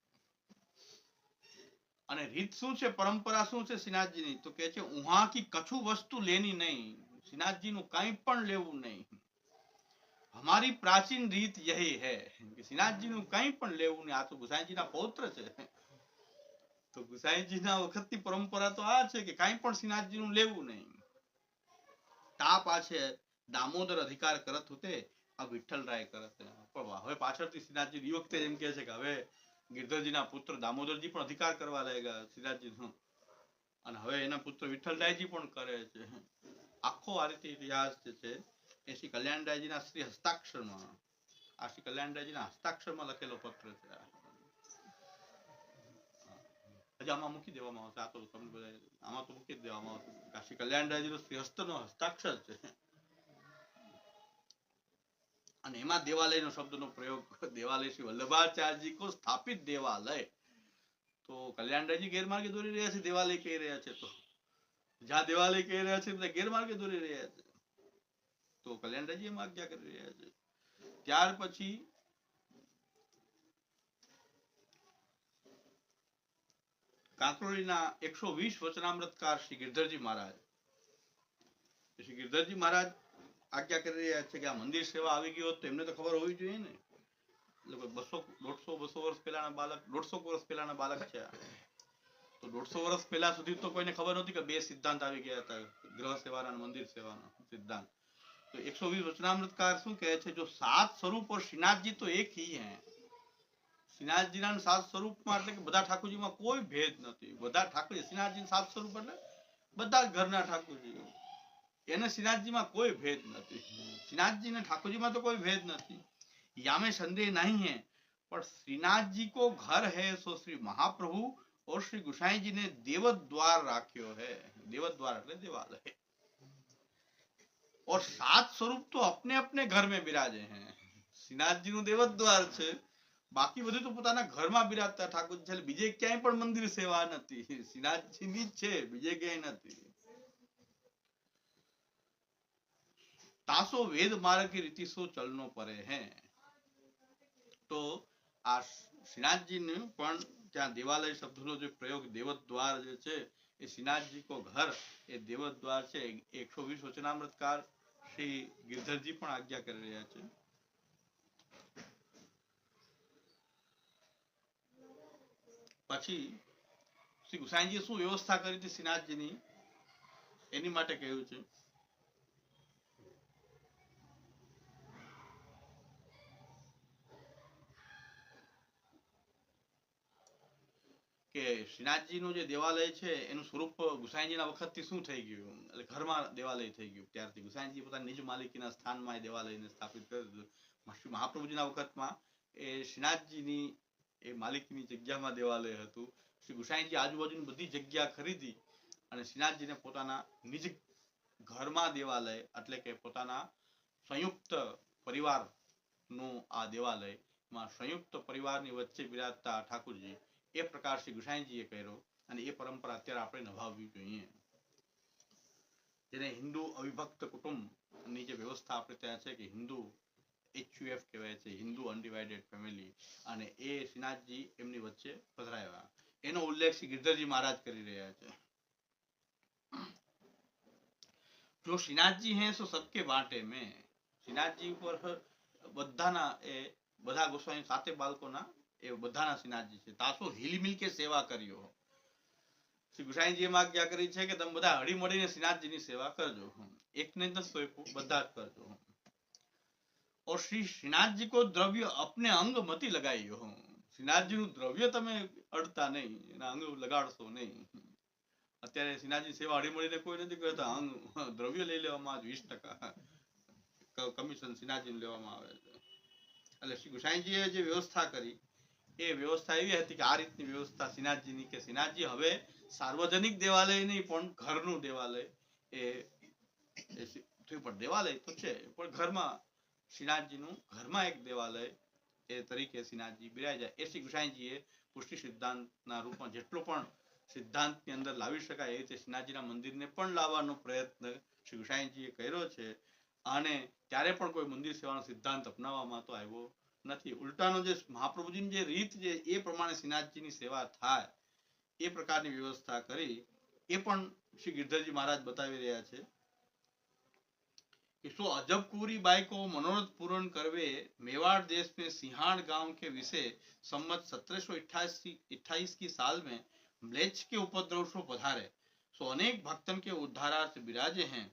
અને રીત શું છે પરંપરા શું છે શ્રીનાથજી ની તો કે છે ઉહા की कछु वस्तु लेनी नहीं. श्रीनाथजी નું કંઈ પણ લેવું નહીં. हमारी प्राचीन रीत यही है कि श्रीनाथजी નું કંઈ પણ લેવું નહીં. આ તો ગુસાઈજી ના પૌત્ર છે તો ગુસાઈજી ના વખતની પરંપરા તો આ છે કે કંઈ પણ શ્રીનાથજી નું લેવું નહીં. ता पाछे दामोदर अधिकार करत होते अब विठ्ठल राय करत. पण હવે પાછળથી શ્રીનાથજી ની વખતે એમ કહે છે કે હવે गिरधरजीના પુત્ર દામોદરજી પણ અધિકાર કરવા લાગ્યા શ્રીનાથજીનો અને હવે એના પુત્ર વિઠ્ઠલરાયજી પણ કરે છે. આખો આ રીતે ઇતિહાસ જે છે એ શ્રી કલ્યાણરાયજીના શ્રી હસ્તાક્ષરમાં આ શ્રી કલ્યાણરાયજીના હસ્તાક્ષરમાં લખેલો પત્ર છે. હજી આમાં મૂકી દેવામાં આવશે. આ તો તમને બધા આમાં તો મૂકી જ દેવામાં આવશે. શ્રી કલ્યાણરાયજીનો શ્રી હસ્તનો હસ્તાક્ષર છે અને એમાં દેવાલયનો શબ્દનો પ્રયોગ દેવાલય શ્રી વલ્લભાચાર્યજી કો સ્થાપિત દેવાલય. તો કલ્યાણરાયજી ગેરમાર્ગે દોરી રહ્યા છે દેવાલય કહી રહ્યા છે. તો જ્યાં દેવાલય કહી રહ્યા છે બધા ગેરમાર્ગે દોરી રહ્યા છે. તો કલ્યાણરાયજી એમાં આજ્ઞા કરી રહ્યા છે. ત્યાર પછી કાંકરોલીના 120 વચનામૃતકાર શ્રી गिरधरजी महाराज શ્રી गिरधरजी महाराज આજ્ઞા કરી રહ્યા છે કે આ મંદિર સેવા આવી ગયો તો એમને તો ખબર હોવી જોઈએ ને. એટલે 200 વર્ષ પહેલાના બાળક 150 વર્ષ પહેલાના બાળક છે તો 150 વર્ષ પહેલા સુધી તો કોઈને ખબર નહોતી કે બે સિદ્ધાંત આવી ગયા હતા ગ્રહ સેવાના અને મંદિર સેવાના સિદ્ધાંત. તો 120 વચનામૃતકાર શું કહે છે જો 7 સ્વરૂપ और श्रीनाथजी तो एक ही हैं. શ્રીનાથજીના 7 સ્વરૂપમાં એટલે કે બધા ઠાકોરજીમાં કોઈ ભેદ નથી. બધા ઠાકોરજી શ્રીનાથજી 7 સ્વરૂપ એટલે બધા ઘરના ઠાકોરજી એને શ્રીનાથજીમાં કોઈ ભેદ નથી. શ્રીનાથજીને ઠાકોરજીમાં તો કોઈ ભેદ નથી. यामें संदेह नहीं है पर श्रीनाथ जी को घर है सो श्री महाप्रभु और श्री गुसाई जी ने देवत द्वार राख्यो है. देवत द्वार એટલે દેવાલય और 7 स्वरूप तो अपने अपने घर में विराजे हैं. શ્રીનાથજીનું દેવદ્વાર છે, બાકી બધું તો પોતાના ઘરમાં બિરાજતા ઠાકોર છે, બીજે ક્યાંય પણ મંદિર સેવા નથી, શ્રીનાથજીની જ છે, બીજે ક્યાંય નથી. તાસો વેદ માર્ગ की रीति सो चलनो पड़े हैं. તો આ શ્રીનાથજીનું પણ ત્યાં દેવાલય શબ્દનો જે પ્રયોગ દેવદ્વાર જે છે એ શ્રીનાથજી કો ઘર એ દેવદ્વાર છે. 120 વચનામૃતકાર શ્રી ગિરધરજી પણ આજ્ઞા કરી રહ્યા છે. પછી શ્રી ગુસાઈજીએ શું વ્યવસ્થા કરી હતી શ્રીનાથજીની એની માટે કહ્યું છે. કે શ્રીનાથજીનું જે દેવાલય છે એનું સ્વરૂપ ગુસાઈજીના વખતથી શું થઈ ગયું, એટલે ઘરમાં દેવાલય થઈ ગયું. ત્યારથી ગુસાઈજી પોતાની નિજ માલિકીના સ્થાનમાં એ દેવાલયને સ્થાપિત કરી દીધું. શ્રી મહાપ્રભુજીના વખતમાં એ શ્રીનાથજીની એ માલિકીની જગ્યામાં દેવાલય હતું. શ્રી ગુસાઈજી આજુબાજુની બધી જગ્યા ખરીદી અને શ્રીનાથજીને પોતાના નિજ ઘરમાં દેવાલય એટલે કે પોતાના સંયુક્ત પરિવારનું આ દેવાલયમાં સંયુક્ત પરિવારની વચ્ચે બિરાજતા ઠાકોરજી એ પ્રકાર શ્રી ગુસાઈજીએ કર્યો અને એ પરંપરા અત્યારે આપણે નિભાવવી જોઈએ. જેને હિન્દુ અવિભક્ત કુટુંબની જે વ્યવસ્થા આપણે ત્યાં છે કે હિન્દુ HUF કહેવાય છે, હિન્દુ અનડિવાઇડેડ ફેમિલી, અને એ શ્રીનાથજી એમની વચ્ચે પધરાયા એનો ઉલ્લેખ શ્રી ગિરધરજી મહારાજ કરી રહ્યા છે. જો શ્રીનાથજી હે સો સબકે બાંટે મેં. શ્રીનાથજી ઉપર બધાના એ બધા ગોસ્વામી સાતે બાળકોના એ બધાના શ્રીનાથજી છે. તાસો હિલમિલ કે સેવા કર્યો. શ્રી ગુસાઈજી એમ આજ્ઞા કરી છે કે તમે બધા હળી મળીને શ્રીનાથજીની સેવા કરજો. એકને જ સોંપ્યું, બધા જ કરજો. और श्री श्रीनाथ जी को द्रव्य अपने अंग मती लगाई हो. श्रीनाथजी નું દ્રવ્ય તમે અડતા નહીં, એના અંગ લગાડશો નહીં. અત્યારે શ્રીનાથજી સેવા હળી મળીને કોઈ નથી કરતા, અંગ દ્રવ્ય લઈ લેવામાં 20% કમિશન શ્રીનાથજી લેવામાં આવે છે. એટલે શ્રી ગુસાઈજીએ જે વ્યવસ્થા કરી એ વ્યવસ્થા એવી હતી કે આ રીતની વ્યવસ્થા શ્રીનાથજીની કે શ્રીનાથજી હવે સાર્વજનિક દેવાલય નહીં પણ ઘરનું દેવાલય એ પણ દેવાલય તો છે પણ ઘરમાં શ્રીનાથજીનું ઘરમાં એક દેવાલય એ તરીકે શ્રીનાથજી બિરાજ્યા. એ શ્રી ગુસાઈજીએ પુષ્ટિ સિદ્ધાંતના રૂપમાં જેટલો પણ સિદ્ધાંતની અંદર લાવી શકાય એ રીતે શ્રીનાથજીના મંદિરને પણ લાવવાનો પ્રયત્ન શ્રી ગુસાઈજીએ કર્યો છે. અને ત્યારે પણ કોઈ મંદિર સેવાનો સિદ્ધાંત અપનાવવામાં તો આવ્યો નથી. ઉલટાનો જે મહાપ્રભુજીની જે રીત છે એ પ્રમાણે શ્રીનાથજીની સેવા થાય એ પ્રકારની વ્યવસ્થા કરી એ પણ શ્રી ગિરધરજી મહારાજ બતાવી રહ્યા છે. सो अजब कुरी बाई को मनोरथ पूर्ण करवे मेवाड़ देश में सिंहाड़ गांव के विषय सम्मत 1728 की साल में म्लेच्छ के उपद्रव से पधारे. सो अनेक भक्तन के उद्धारार्थ विराजे हैं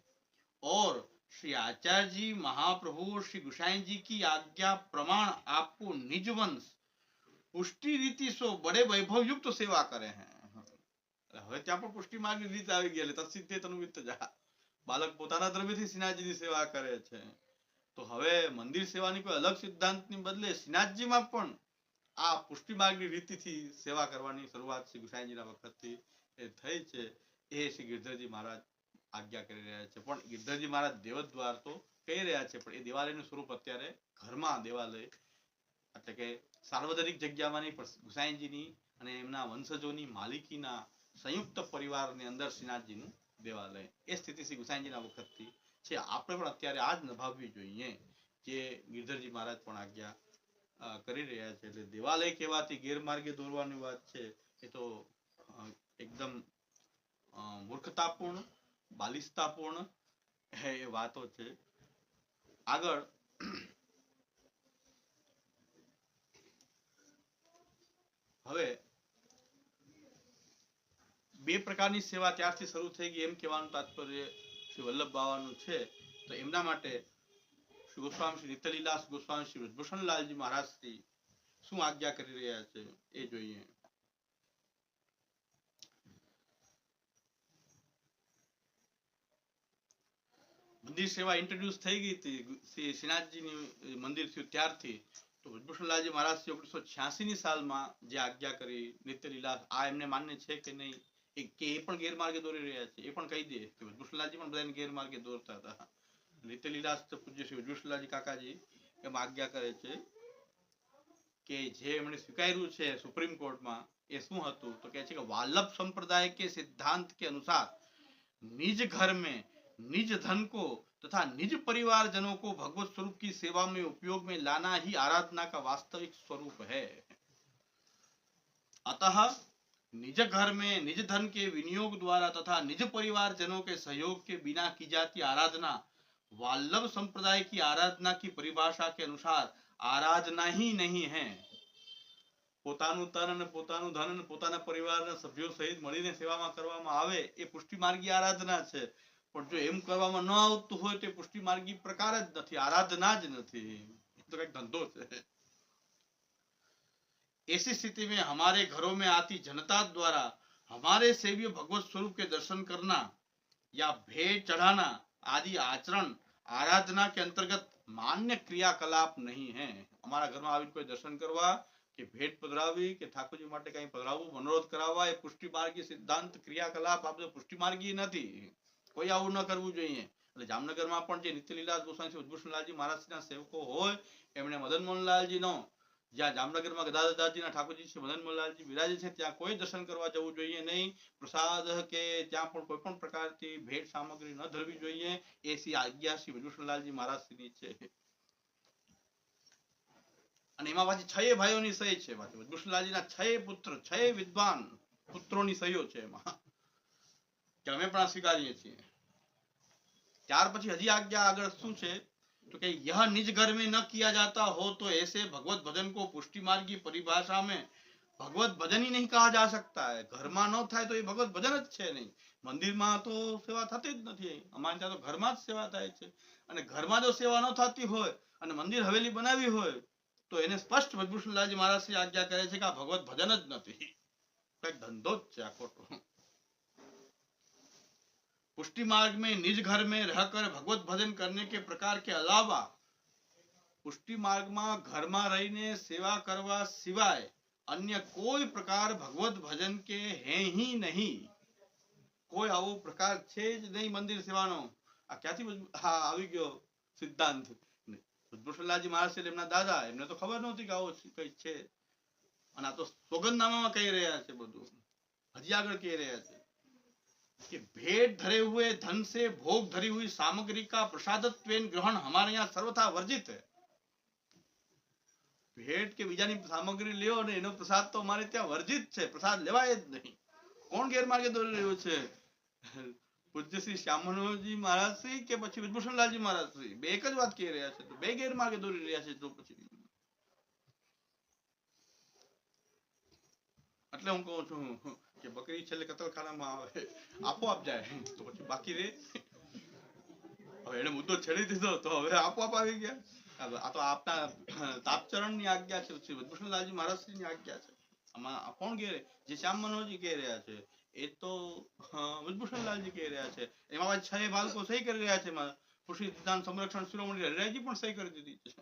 और श्री आचार्य जी महाप्रभु श्री गुसाई जी की आज्ञा प्रमाण आपको निज वंश पुष्टि रीति सो बड़े वैभव युक्त सेवा करे हैं. હવે ત્યાં પણ પુષ્ટિ માર્ગની રીત આવી ગયેલી તત્સિદ્ધે તનુવિત્ત જા. બાલક પોતાના દ્રવ્યથી શ્રીનાથજીની સેવા કરે છે. તો હવે મંદિર સેવાની કોઈ અલગ સિદ્ધાંતની બદલે શ્રીનાથજીમાં પણ આ પુષ્ટિ માર્ગની રીતિથી સેવા કરવાની શરૂઆત શ્રી ગુસાઈજીના વખતથી થઈ છે. એ શ્રી ગિરધરજી મહારાજ આજ્ઞા કરી રહ્યા છે. પણ ગિરધરજી મહારાજ દેવદ્વાર તો કહી રહ્યા છે પણ એ દેવાલયનું સ્વરૂપ અત્યારે ઘરમાં દેવાલય એટલે કે સાર્વજનિક જગ્યામાં નહીં પણ ગુસાઈજીની અને એમના વંશજોની માલિકીના સંયુક્ત પરિવારની અંદર શ્રીનાથજીનું દેવાલય એ સ્થિતિ શ્રી ગુસાઈજીના વખતથી છે. આપણે પણ અત્યારે આ જ નિભાવવી જોઈએ જે ગિરધરજી મહારાજ પણ આજ્ઞા કરી રહ્યા છે. એટલે દેવાલય કહેવાથી ગેરમાર્ગે દોરવાની વાત છે એ તો એકદમ મૂર્ખતાપૂર્ણ બાલિસ્તાપૂર્ણ એ વાતો છે. આગળ હવે બે પ્રકારની સેવા ત્યારથી શરૂ થઈ ગઈ એમ કહેવાનું તાત્પર્ય શ્રી વલ્લભ બાવાનું છે. તો એમના માટે શ્રી ગોસ્વામી શ્રી નિત્યલીલાસ ગોસ્વામી શ્રી બ્રજભૂષણલાલજી મહારાજ શ્રી શું આજ્ઞા કરી રહ્યા છે એ જોઈએ. મંદિર સેવા ઇન્ટ્રોડ્યુસ થઈ ગઈ હતી શ્રી શ્રીનાથજીની મંદિર થયું ત્યારથી. તો બ્રજભૂષણલાલજી મહારાજ શ્રી 1986 ની સાલમાં જે આજ્ઞા કરી નિત્યલીલાસ આ એમને માન્ય છે કે નહીં કે એ પણ ગેરમાર્ગે દોરી રહ્યા છે એ પણ કહી દે કે બ્રજભૂષણલાલજી પણ બધાને ગેરમાર્ગે દોરતા હતા. નિત્યલીલાસ પૂજ્ય શ્રી બ્રજભૂષણલાલજી કાકાજી એમાં આજ્ઞા કરે છે કે જે એમણે સ્વીકાર્યું છે સુપ્રીમ કોર્ટમાં એ શું હતું તો કહે છે કે वाल्लभ संप्रदाय के सिद्धांत के अनुसार निज घर में निज धन को तथा निज परिवारजनों को भगवत स्वरूप की सेवा में उपयोग में लाना ही आराधना का वास्तविक स्वरूप है। अतः निज घर में निज धन के विनियोग द्वारा तथा निज परिवारजनों के सहयोग के बिना की जाती आराधना वाल्लभ संप्रदाय की आराधना की परिभाषा के अनुसार आराधना ही नहीं है। પોતાનું તન અને પોતાનું ધન અને પોતાના પરિવારના સભ્યો સહિત મળીને સેવામાં કરવામાં આવે એ પુષ્ટિ માર્ગી આરાધના છે, પણ જો એમ કરવામાં ન આવતું હોય તો પુષ્ટિ માર્ગી પ્રકાર જ નથી, આરાધના જ નથી, તો કઈક ધંધો છે। ऐसी स्थिति में हमारे घरों में आती जनता द्वारा हमारे सेव्य भगवत स्वरूप के दर्शन करना या भेंट चढ़ाना आदि आचरण आराधना के अंतर्गत मान्य क्रियाकलाप नहीं है। हमारा घर में आવીને કોઈ દર્શન કરવા કે ભેટ પધરાવી કે ઠાકોરજી માટે કઈ પધરાવવું, મનોરથ કરાવવા એ પુષ્ટિ માર્ગી સિદ્ધાંત ક્રિયાકલાપ આ બધું પુષ્ટિ માર્ગી નથી, કોઈ આવું ન કરવું જોઈએ। એટલે જામનગરમાં પણ જે નિત્યલીલા ગોસ્વામી શ્રી ઉદ્ભૂષણલાલજી મહારાજના સેવકો હોય એમણે મદન મોહનલાલજીનો જ્યાં જામનગરમાં ગદાધરદાસજીના ઠાકોરજી શ્રી મદન મોહનલાલજી બિરાજે છે ત્યાં કોઈ દર્શન કરવા જવું જોઈએ નહીં, પ્રસાદ કે ત્યાં પણ કોઈ પણ પ્રકારની ભેટ સામગ્રી ન ધરવી જોઈએ, એસી આજ્ઞા શ્રી ઉદ્ભૂષણલાલજી મહારાજની છે। અને એમાં પાછી 6 ભાઈઓની સહી છે, પાછી ઉદ્ભૂષણલાલજીના 6 પુત્ર 6 વિદ્વાન પુત્રોની સહીઓ છે એમાં કે અમે પણ સ્વીકારીએ છીએ। ત્યાર પછી હજી આજ્ઞા આગળ શું છે तो कि यह निज घर में न किया जाता हो तो ऐसे भगवत भजन को पुष्टि मार्गी परिभाषा में भगवत भजन ही नहीं कहा जा सकता है। घर में न થાય તો એ ભગવત ભજન જ છે નહીં, મંદિરમાં તો સેવા થતી જ નથી, અમારે ત્યાં તો ઘરમાં જ સેવા થાય છે, અને ઘરમાં જો સેવા ન થતી હોય અને મંદિર હવેલી બનાવી હોય તો એને સ્પષ્ટ ઉદ્ભૂષણલાલજી મહારાજ શ્રી આજ્ઞા કરે છે કે આ ભગવત ભજન જ નથી, કઈક ધંધો જ છે આ ખોટો। पुष्टि मार्ग में निज घर में रहकर भगवत भजन करने के प्रकार के अलावा पुष्टि मार्ग में घर में रहीने सेवा करवा सिवाय अन्य कोई प्रकार भगवत भजन के है ही नहीं, कोई आवो प्रकार छे ज नहीं मंदिर सेवानो। आ क्यांथी हाँ आवी गयो सिद्धांत उद्भूषणलालजी महाराज से एमना दादा एमने तो खबर नहोती के आवो कई छे, अने आ तो सोगंदनामामां कही रह्या छे, बधुं हजी आगळ कही रह्या छे कि भेंट धरे हुए धन से भोग धरी हुई सामग्री का प्रसादत्वेन ग्रहण हमारे यहाँ सर्वथा वर्जित है। भेंट के बीजानी सामग्री ल्यो ने एनो प्रसाद तो हमारे ત્યાં वर्जित છે, प्रसाद लेवाय જ नहीं। કોણ ગેરમાર્ગે દોરી રહ્યો છે? પૂજ્ય શ્રી શ્યામનોજી મહારાજ શ્રી કે પછી વિભૂષણલાલજી મહારાજ શ્રી બે એક જ વાત કહી રહ્યા છે, તો બે ગેરમાર્ગે દોરી રહ્યા છે તો પછી એટલે હું કહું છું કે બકરી છેલ્લે કતલખાનામાં આવે આપોઆપ જાય તો પછી બાકી રે। હવે એને મુદ્દો છેડી દીધો તો હવે આપોઆપ આવી ગયા। આ તો આપના તાપચરણની આજ્ઞા છે, શ્રી વિભૂષણલાલજી મહારાજશ્રીની આજ્ઞા છે। આમાં કોણ કહે જે શ્યામ મનોહરજી કહી રહ્યા છે એ તો વિભૂષણલાલજી કહી રહ્યા છે, એમાં 6 બાળકો સહી કરી રહ્યા છે, કૃષિ સિદ્ધાંત સંરક્ષણ શિરોમણી હરિરાયજી પણ સહી કરી દીધી છે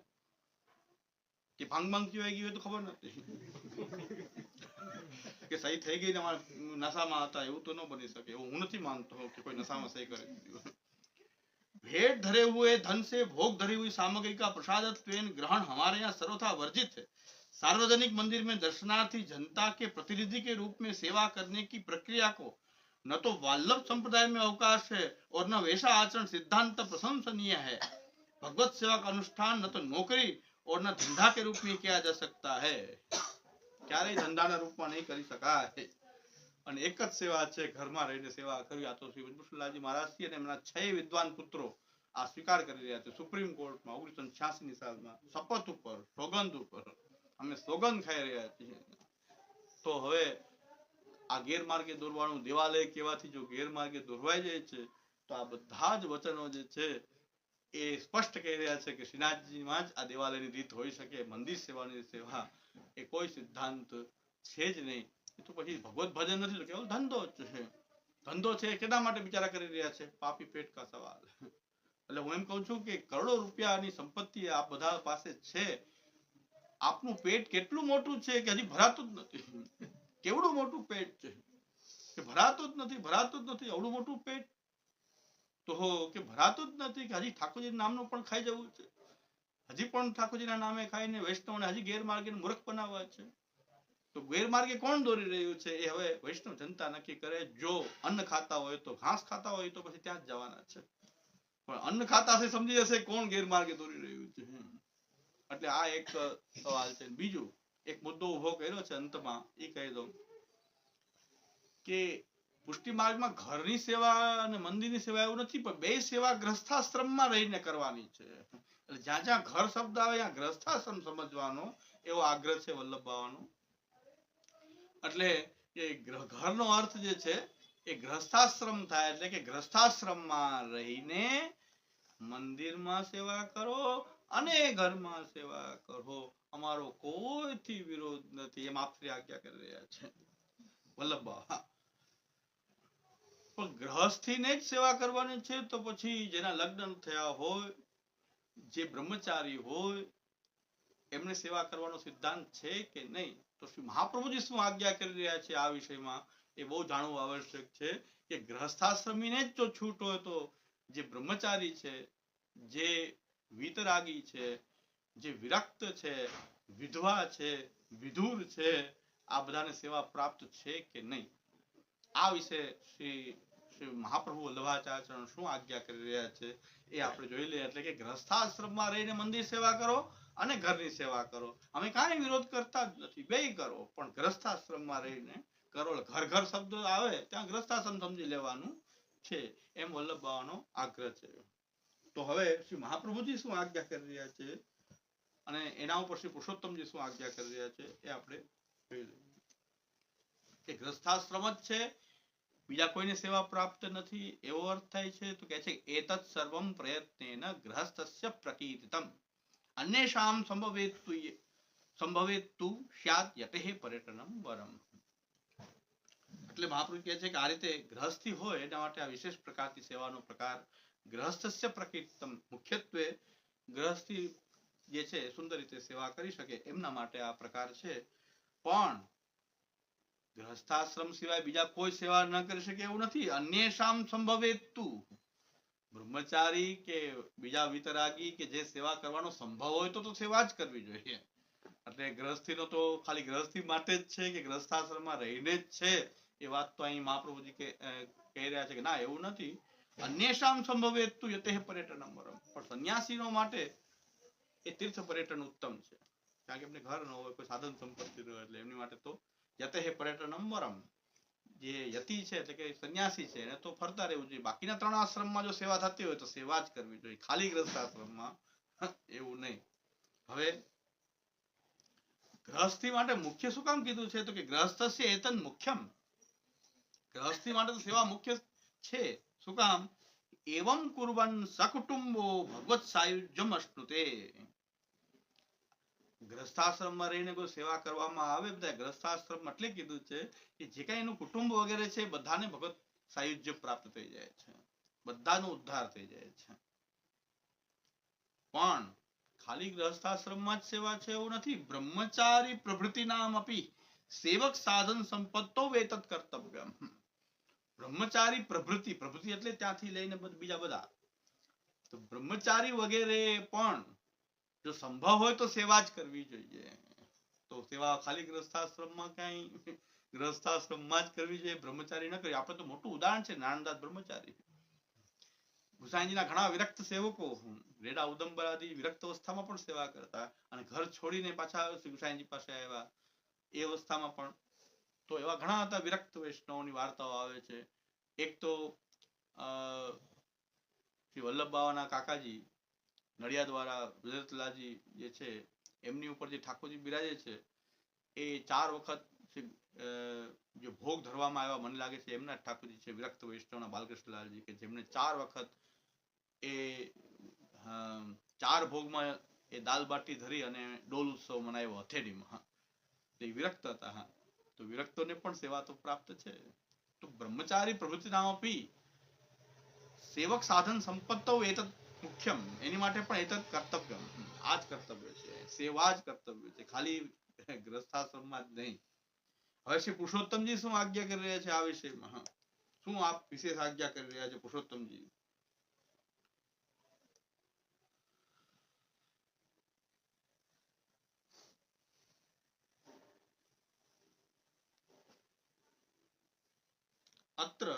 કે ભાંગ ભાંગ પીવાઈ ગઈ હોય તો ખબર નથી કે સહી થઈ ગઈ તમારા નશામાં હતા, એવું તો ન બની શકે, એવું હું નથી માનતો કે કોઈ નશામાં સહી કરી દીધી। भेंट धरे हुए धन से भोग धरी हुई सामग्री का प्रसादत्वेन ग्रहण हमारे यहाँ सर्वथा वर्जित है। सार्वजनिक मंदिर में दर्शनार्थी जनता के प्रतिनिधि के रूप में सेवा करने की प्रक्रिया को न तो वाल्लभ संप्रदाय में अवकाश है और न वैसा आचरण सिद्धांत प्रशंसनीय है। भगवत सेवा का अनुष्ठान न तो नौकरी और न धंधा के रूप में किया जा सकता है, क्यारेय धंधाना रूपમાં નહીં કરી શકાય। અને એક જ સેવા છે ઘરમાં રહીને સેવા કરવી। આ તો શ્રી વિભૂષણલાલજી મહારાજજી અને એમના 6 વિદ્વાન પુત્રો આ સ્વીકાર કરી રહ્યા છે સુપ્રીમ કોર્ટમાં 1986ની સાલમાં શપથ ઉપર સોગંદ ઉપર અમે સોગંદ ખાઈ રહ્યા છીએ। તો હવે આ ગેરમાર્ગે દોરવાનું દેવાલય કેવાથી જો ગેરમાર્ગે દોરવાઈ જાય છે તો આ બધા જ વચનો જે છે એ સ્પષ્ટ કહી રહ્યા છે કે શ્રીનાથજીમાં જ આ દેવાલયની રીત હોઈ શકે, મંદિર સેવાની સેવા એ કોઈ સિદ્ધાંત છે જ નહીં। તો પછી ભગવત ભજન નથી તો કેવલ ધંધો જ છે। ધંધો છે કેના માટે બિચારા કરી રહ્યા છે? પાપી પેટ કા સવાલ। એટલે હું એમ કહું છું કે કરોડો રૂપિયાની સંપત્તિ આ બધા પાસે છે, આપનું પેટ કેટલું મોટું છે કે હજી ભરાતું જ નથી। કેવડું મોટું પેટ છે કે ભરાતું જ નથી, ભરાતું જ નથી, એવડું મોટું પેટ તો કે ભરાતું જ નથી કે હજી ઠાકોરજી નામનું પણ ખાઈ જવું છે, હજી પણ ઠાકોરજીના નામે ખાઈને વૈષ્ણવને હજી ગેરમાર્ગે મૂર્ખ બનાવવા છે. તો ગેરમાર્ગે કોણ દોરી રહ્યું છે એ હવે વૈષ્ણવ જનતા નક્કી કરે. જો અન્ન ખાતા હોય તો ઘાસ ખાતા હોય તો પછી ત્યાં જ જવાના છે, પણ અન્ન ખાતા છે સમજી જશે કોણ ગેરમાર્ગે દોરી રહ્યું છે. એટલે આ એક સવાલ છે. બીજું એક મુદ્દો ઉભો કર્યો છે અંતમાં, એ કહી દઉં કે પુષ્ટિ માર્ગમાં ઘરની સેવા અને મંદિરની સેવા એવું નથી, પણ બે સેવા ગ્રસ્થાશ્રમમાં રહીને કરવાની છે. એટલે જ્યાં જ્યાં ઘર શબ્દ આવે ત્યાં ગ્રસ્થાશ્રમ સમજવાનો એવો આગ્રહ છે વલ્લભ બાવાનો. એટલે એ ઘરનો અર્થ જે છે એ ગ્રસ્થાશ્રમ થાય, એટલે કે ગ્રસ્થાશ્રમમાં રહીને મંદિરમાં સેવા કરો અને ઘરમાં સેવા કરો, અમારો કોઈથી વિરોધ નથી, એમ આપની આજ્ઞા કરી રહ્યા છે વલ્લભ બાવા. પણ ગ્રહસ્થીને જ સેવા કરવાની છે તો પછી જેના લગ્ન થયા હોય, જે બ્રહ્મચારી હોય, એમને સેવા કરવાનો સિદ્ધાંત છે કે નહીં? તો શ્રી મહાપ્રભુજી શું આજ્ઞા કરી રહ્યા છે આ વિષયમાં એ બહુ જાણવું આવશ્યક છે. કે ગ્રહસ્થાશ્રમીને જ જો છૂટ હોય તો જે બ્રહ્મચારી છે, જે વીતરાગી છે, જે વિરક્ત છે, વિધવા છે, વિધુર છે, આ બધાને સેવા પ્રાપ્ત છે કે નહીં? આ વિશે શ્રી મહાપ્રભુ વલ્લભાચાર્ય શું આજ્ઞા કરી રહ્યા છે એ આપણે જોઈ લઈએ. એટલે કે ગ્રસ્થાશ્રમમાં રહીને મંદિર સેવા કરો અને ઘરની સેવા કરો. અમે કાંઈ વિરોધ કરતા જ નથી, બે કરો, પણ ગ્રસ્થાશ્રમમાં રહીને કરો. ઘર ઘર શબ્દ આવે ત્યાં ગ્રસ્થાશ્રમ સમજી લેવાનું છે, એમ વલ્લભ બાવાનો આગ્રહ છે. તો હવે શ્રી મહાપ્રભુજી શું આજ્ઞા કરી રહ્યા છે અને એના ઉપર શ્રી પુરુષોત્તમજી શું આજ્ઞા કરી રહ્યા છે એ આપણે જોઈ લઈએ. કે ગ્રસ્થાશ્રમ જ છે, બીજા કોઈને સેવા પ્રાપ્ત નથી, એવો અર્થ થાય છે. તો કહે છે એતત સર્વમ પ્રયત્નેન ગૃહસ્થસ્ય પ્રકીર્તિતમ અન્યેષામ સંભવેતુ સ્યાત યતેઃ પર્યટનમ વરમ. એટલે મહાપ્રભુ કહે છે કે આ રીતે ગ્રહસ્થી હોય એના માટે આ વિશેષ પ્રકારની સેવાનો પ્રકાર ગૃહસ્થસ્ય પ્રકીર્તિતમ, મુખ્યત્વે ગૃહસ્થી જે છે સુંદર રીતે સેવા કરી શકે એમના માટે આ પ્રકાર છે. પણ ગ્રહસ્થાશ્રમ સિવાય બીજા કોઈ સેવા ન કરી શકે એવું નથી. અન્યેષામ સંભવેતુ, બ્રહ્મચારી કે બીજા વિતરાગી કે જે સેવા કરવાનો સંભવ હોય તો સેવા જ કરવી જોઈએ. એટલે ગ્રહસ્થીનો તો ખાલી ગ્રહસ્થી માટે જ છે કે ગ્રસ્થાશ્રમમાં રહીને જ છે એ વાત તો અહીં મહાપ્રભુજી કહી રહ્યા છે કે ના, એવું નથી. અન્યેષામ સંભવેતુ યતેઃ પર્યટનમ વરમ, પણ સંન્યાસીનો માટે એ તીર્થ પર્યટન ઉત્તમ છે, કારણ કે એમને ઘર ન હોય, કોઈ સાધન સંપત્તિ ન હોય, એટલે એમની માટે તો યતેઃ પર્યટનમ વરમ. જે યતિ છે એટલે કે સંન્યાસી છે એને તો ફરતા રહેવું જોઈએ. બાકીના ત્રણ આશ્રમમાં જો સેવા થતી હોય તો સેવા જ કરવી જોઈએ, ખાલી ગ્રસ્થ આશ્રમમાં એવું નહીં. હવે ગ્રહસ્થી માટે મુખ્ય શું કામ કીધું છે? તો કે ગ્રહસ્થસ્ય એતન મુખ્યમ, ગ્રહસ્થી માટે તો સેવા મુખ્ય છે. શું કામ? એવમ કુર્વન સકુટુંબો ભગવત સાયુજ્યમ અશ્નુતે. ગ્રસ્થાશ્રમમાં રહીને કોઈ સેવા કરવામાં આવે, બધા ગ્રસ્થાશ્રમ એટલે કીધું છે કે જે કઈ એનું કુટુંબ વગેરે છે બધાને ભગવત સાયુજ્ય પ્રાપ્ત થઈ જાય છે, બધાનો ઉદ્ધાર થઈ જાય છે. પણ ખાલી ગ્રસ્થાશ્રમમાં જ સેવા છે એવું નથી. બ્રહ્મચારી પ્રભૃતિ નામ અપી સેવક સાધન સંપત્તો વેતત કર્તવ્યમ. બ્રહ્મચારી પ્રભૃતિ, પ્રભૃતિ એટલે ત્યાંથી લઈને બીજા બધા, તો બ્રહ્મચારી વગેરે પણ જો સંભવ હોય તો સેવા જ કરવી જોઈએ. તો સેવા ખાલી ગ્રસ્થાશ્રમમાં કઈ ગ્રસ્થાશ્રમમાં જ કરવી જોઈએ, બ્રહ્મચારી ન કરવી. આપણે તો મોટું ઉદાહરણ છે નાનદાસ બ્રહ્મચારી. ગુસાઈજીના ઘણા વિરક્ત સેવકો રેડા ઉદંબર આદિ વિરક્ત અવસ્થામાં પણ સેવા કરતા અને ઘર છોડીને પાછા ગુસાઈજી પાસે આવ્યા એ અવસ્થામાં પણ. તો એવા ઘણા હતા વિરક્ત વૈષ્ણવની વાર્તાઓ આવે છે. એક તો શ્રી વલ્લભ બાવાના કાકાજી નડિયાદ વાળા વિજયતલાજી જે છે એમની ઉપર જે ઠાકોરજી બિરાજે છે એ 4 વખત જે ભોગ ધરવામાં આવ્યા, મને લાગે છે એમના ઠાકોરજી છે વિરક્ત વૈષ્ણવના બાલકૃષ્ણલાલજી, કે જેમને 4 વખત એ 4 ભોગમાં એ દાલ બાટી ધરી અને ડોલ ઉત્સવ મનાવ્યો હથેળીમાં. એ વિરક્ત હતા. હા, તો વિરક્તોને પણ સેવા તો પ્રાપ્ત છે. તો બ્રહ્મચારી પ્રવૃત્તિ નામપી સેવક સાધન સંપત્તો એતત મુખ્યમ, એની માટે પણ એતત કર્તવ્યમ, આ જ કર્તવ્ય છે, સેવા જ કર્તવ્ય છે, ખાલી ગ્રસ્થાશ્રમમાં જ નહીં. હવે શ્રી પુરુષોત્તમજી શું આજ્ઞા કરી રહ્યા છે આ વિષયમાં? શું આપ વિશેષ આજ્ઞા કરી રહ્યા છે પુરુષોત્તમજી? અત્ર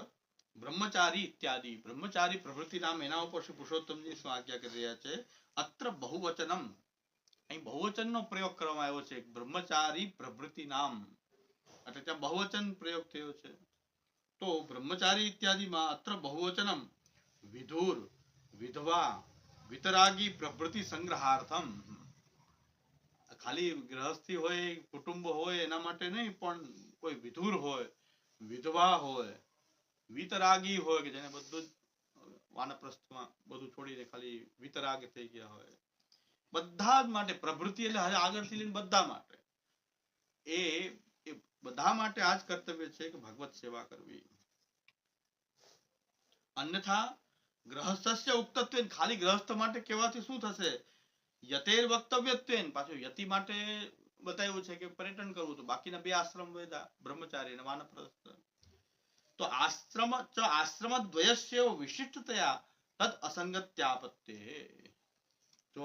બ્રહ્મચારી ઇત્યાદિ બ્રહ્મચારી પ્રવૃત્તિ નામ એના ઉપર શ્રી પુરુષોત્તમજી શું આજ્ઞા કરી રહ્યા છે. અત્ર બહુવચનમ, અહીં બહુવચનનો પ્રયોગ કરવામાં આવ્યો છે. બ્રહ્મચારી પ્રવૃત્તિ નામ એટલે ત્યાં બહુવચન પ્રયોગ થયો છે. તો બ્રહ્મચારી ઇત્યાદિમાં અત્ર બહુવચનમ વિધુર, વિધવા, વિતરાગી પ્રવૃત્તિ સંગ્રહાર્થમ. ખાલી ગ્રહસ્થી હોય, કુટુંબ હોય એના માટે નહીં, પણ કોઈ વિધુર હોય, વિધવા હોય, વિતરાગી હોય કે જેને બધું જ વાનપ્રસ્થમાં બધું છોડીને ખાલી વિતરાગ થઈ ગયા હોય, બધા જ માટે પ્રવૃત્તિ એટલે આગળથી લઈને બધા માટે, એ બધા માટે આ જ કર્તવ્ય છે કે ભગવત સેવા કરવી. અન્યથા ગ્રહસ્થસ્ય ઉક્તત્વેન, ખાલી ગ્રહસ્થ માટે કહેવાથી શું થશે? યતેર વક્તવ્યત્વેન, પાછું યતિ માટે બતાવ્યું છે કે પર્યટન કરવું, તો બાકીના બે આશ્રમ વેદા, બ્રહ્મચારી અને વાનપ્રસ્થ. તો આશ્રમ દ્વયસ્ય વિશિષ્ટતયા તદ અસંગત્યાપત્તે. જો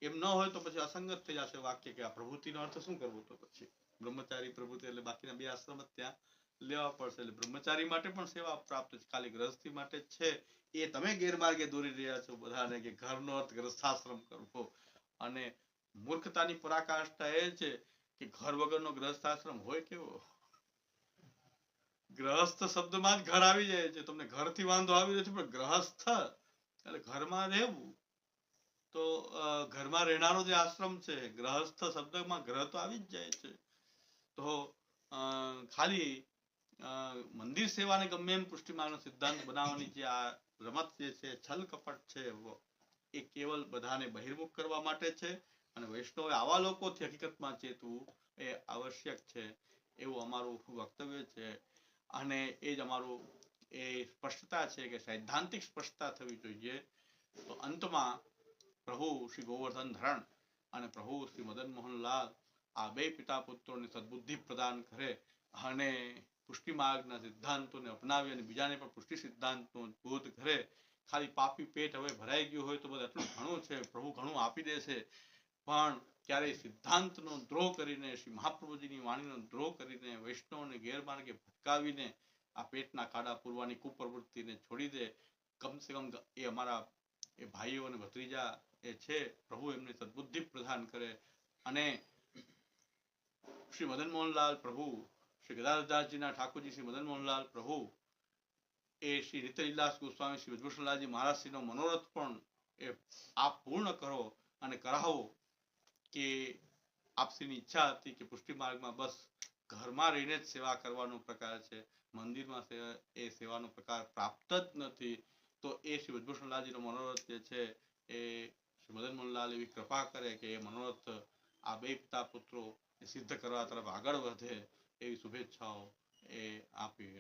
એમ ન હોય તો પછી અસંગત થઈ જશે વાક્ય કે આ પ્રવૃત્તિનો અર્થ શું કરવો? તો પછી બ્રહ્મચારી પ્રવૃત્તિ એટલે બાકીના બે આશ્રમ જ ત્યાં લેવા પડશે. એટલે બ્રહ્મચારી માટે પણ સેવા પ્રાપ્ત છે, ખાલી ગ્રહસ્થી માટે જ છે એ તમે ગેરમાર્ગે દોરી રહ્યા છો બધાને કે ઘરનો અર્થ ગ્રસ્થાશ્રમ કરવો. અને મૂર્ખતાની પરાકાષ્ઠા એ છે કે ઘર વગરનો ગ્રસ્થાશ્રમ હોય કેવો? ગ્રહસ્થ શબ્દમાં જ ઘર આવી જાય છે. તમને ઘરથી વાંધો આવી નથી, પણ ગ્રહસ્થ એટલે ઘરમાં રહેવું. તો ઘરમાં રહેનારો જે આશ્રમ છે, ગ્રહસ્થ શબ્દમાં ગ્રહ તો આવી જ જાય છે. તો ખાલી મંદિર સેવાને ગમે એમ પુષ્ટિમાર્ગનો સિદ્ધાંત બનાવવાની જે આ રમત જે છે, છલ કપટ છે, એ કેવલ બધાને બહિર્મુખ કરવા માટે છે. અને વૈષ્ણવ આવા લોકોથી હકીકતમાં ચેતવું એ આવશ્યક છે, એવું અમારું વક્તવ્ય છે. અને એ જ અમારું એ સ્પષ્ટતા છે કે સૈદ્ધાંતિક સ્પષ્ટતા થવી જોઈએ. તો અંતમાં પ્રભુ શ્રી ગોવર્ધન ધરણ અને પ્રભુ શ્રી મદન મોહનલાલ આ બે પિતા પુત્રોને સદબુદ્ધિ પ્રદાન કરે અને પુષ્ટિ માર્ગના સિદ્ધાંતોને અપનાવી અને બીજાને પણ પુષ્ટિ સિદ્ધાંતનો બોધ કરે. ખાલી પાપી પેટ હવે ભરાઈ ગયું હોય તો બધું એટલું ઘણું છે, પ્રભુ ઘણું આપી દેશે, પણ ક્યારેય સિદ્ધાંતનો દ્રોહ કરીને, શ્રી મહાપ્રભુજીની વાણીનો દ્રોહ કરીને, વૈષ્ણવને ગેરમાર્ગે ભટકાવીને આ પેટના ખાડા પૂરવાની કુપ્રવૃત્તિને છોડી દે. કમસે કમ એ અમારા એ ભાઈઓ અને ભત્રીજા એ છે, પ્રભુ એમને સદબુદ્ધિ પ્રદાન કરે. અને શ્રી મદન મોહનલાલ પ્રભુ, શ્રી ગદાધરદાસજીના ઠાકોરજી શ્રી મદન મોહનલાલ પ્રભુ, એ શ્રી રીતલીલાસ ગોસ્વામી શ્રી બ્રજભૂષણલાલજી મહારાજશ્રીનો મનોરથ પણ એ આપ પૂર્ણ કરો અને કરાવો કે આપશ્રીની ઈચ્છા હતી કે પુષ્ટિ માર્ગમાં બસ ઘરમાં રહીને જ સેવા કરવાનો પ્રકાર છે, મંદિરમાં એ સેવાનો પ્રકાર પ્રાપ્ત જ નથી. તો એ શ્રી બ્રજભૂષણલાલજીનો મનોરથ જે છે એ શ્રી મદન મોહનલાલ એવી કૃપા કરે કે એ મનોરથ આ બે પિતા પુત્રો સિદ્ધ કરવા તરફ આગળ વધે એવી શુભેચ્છાઓ એ આપી.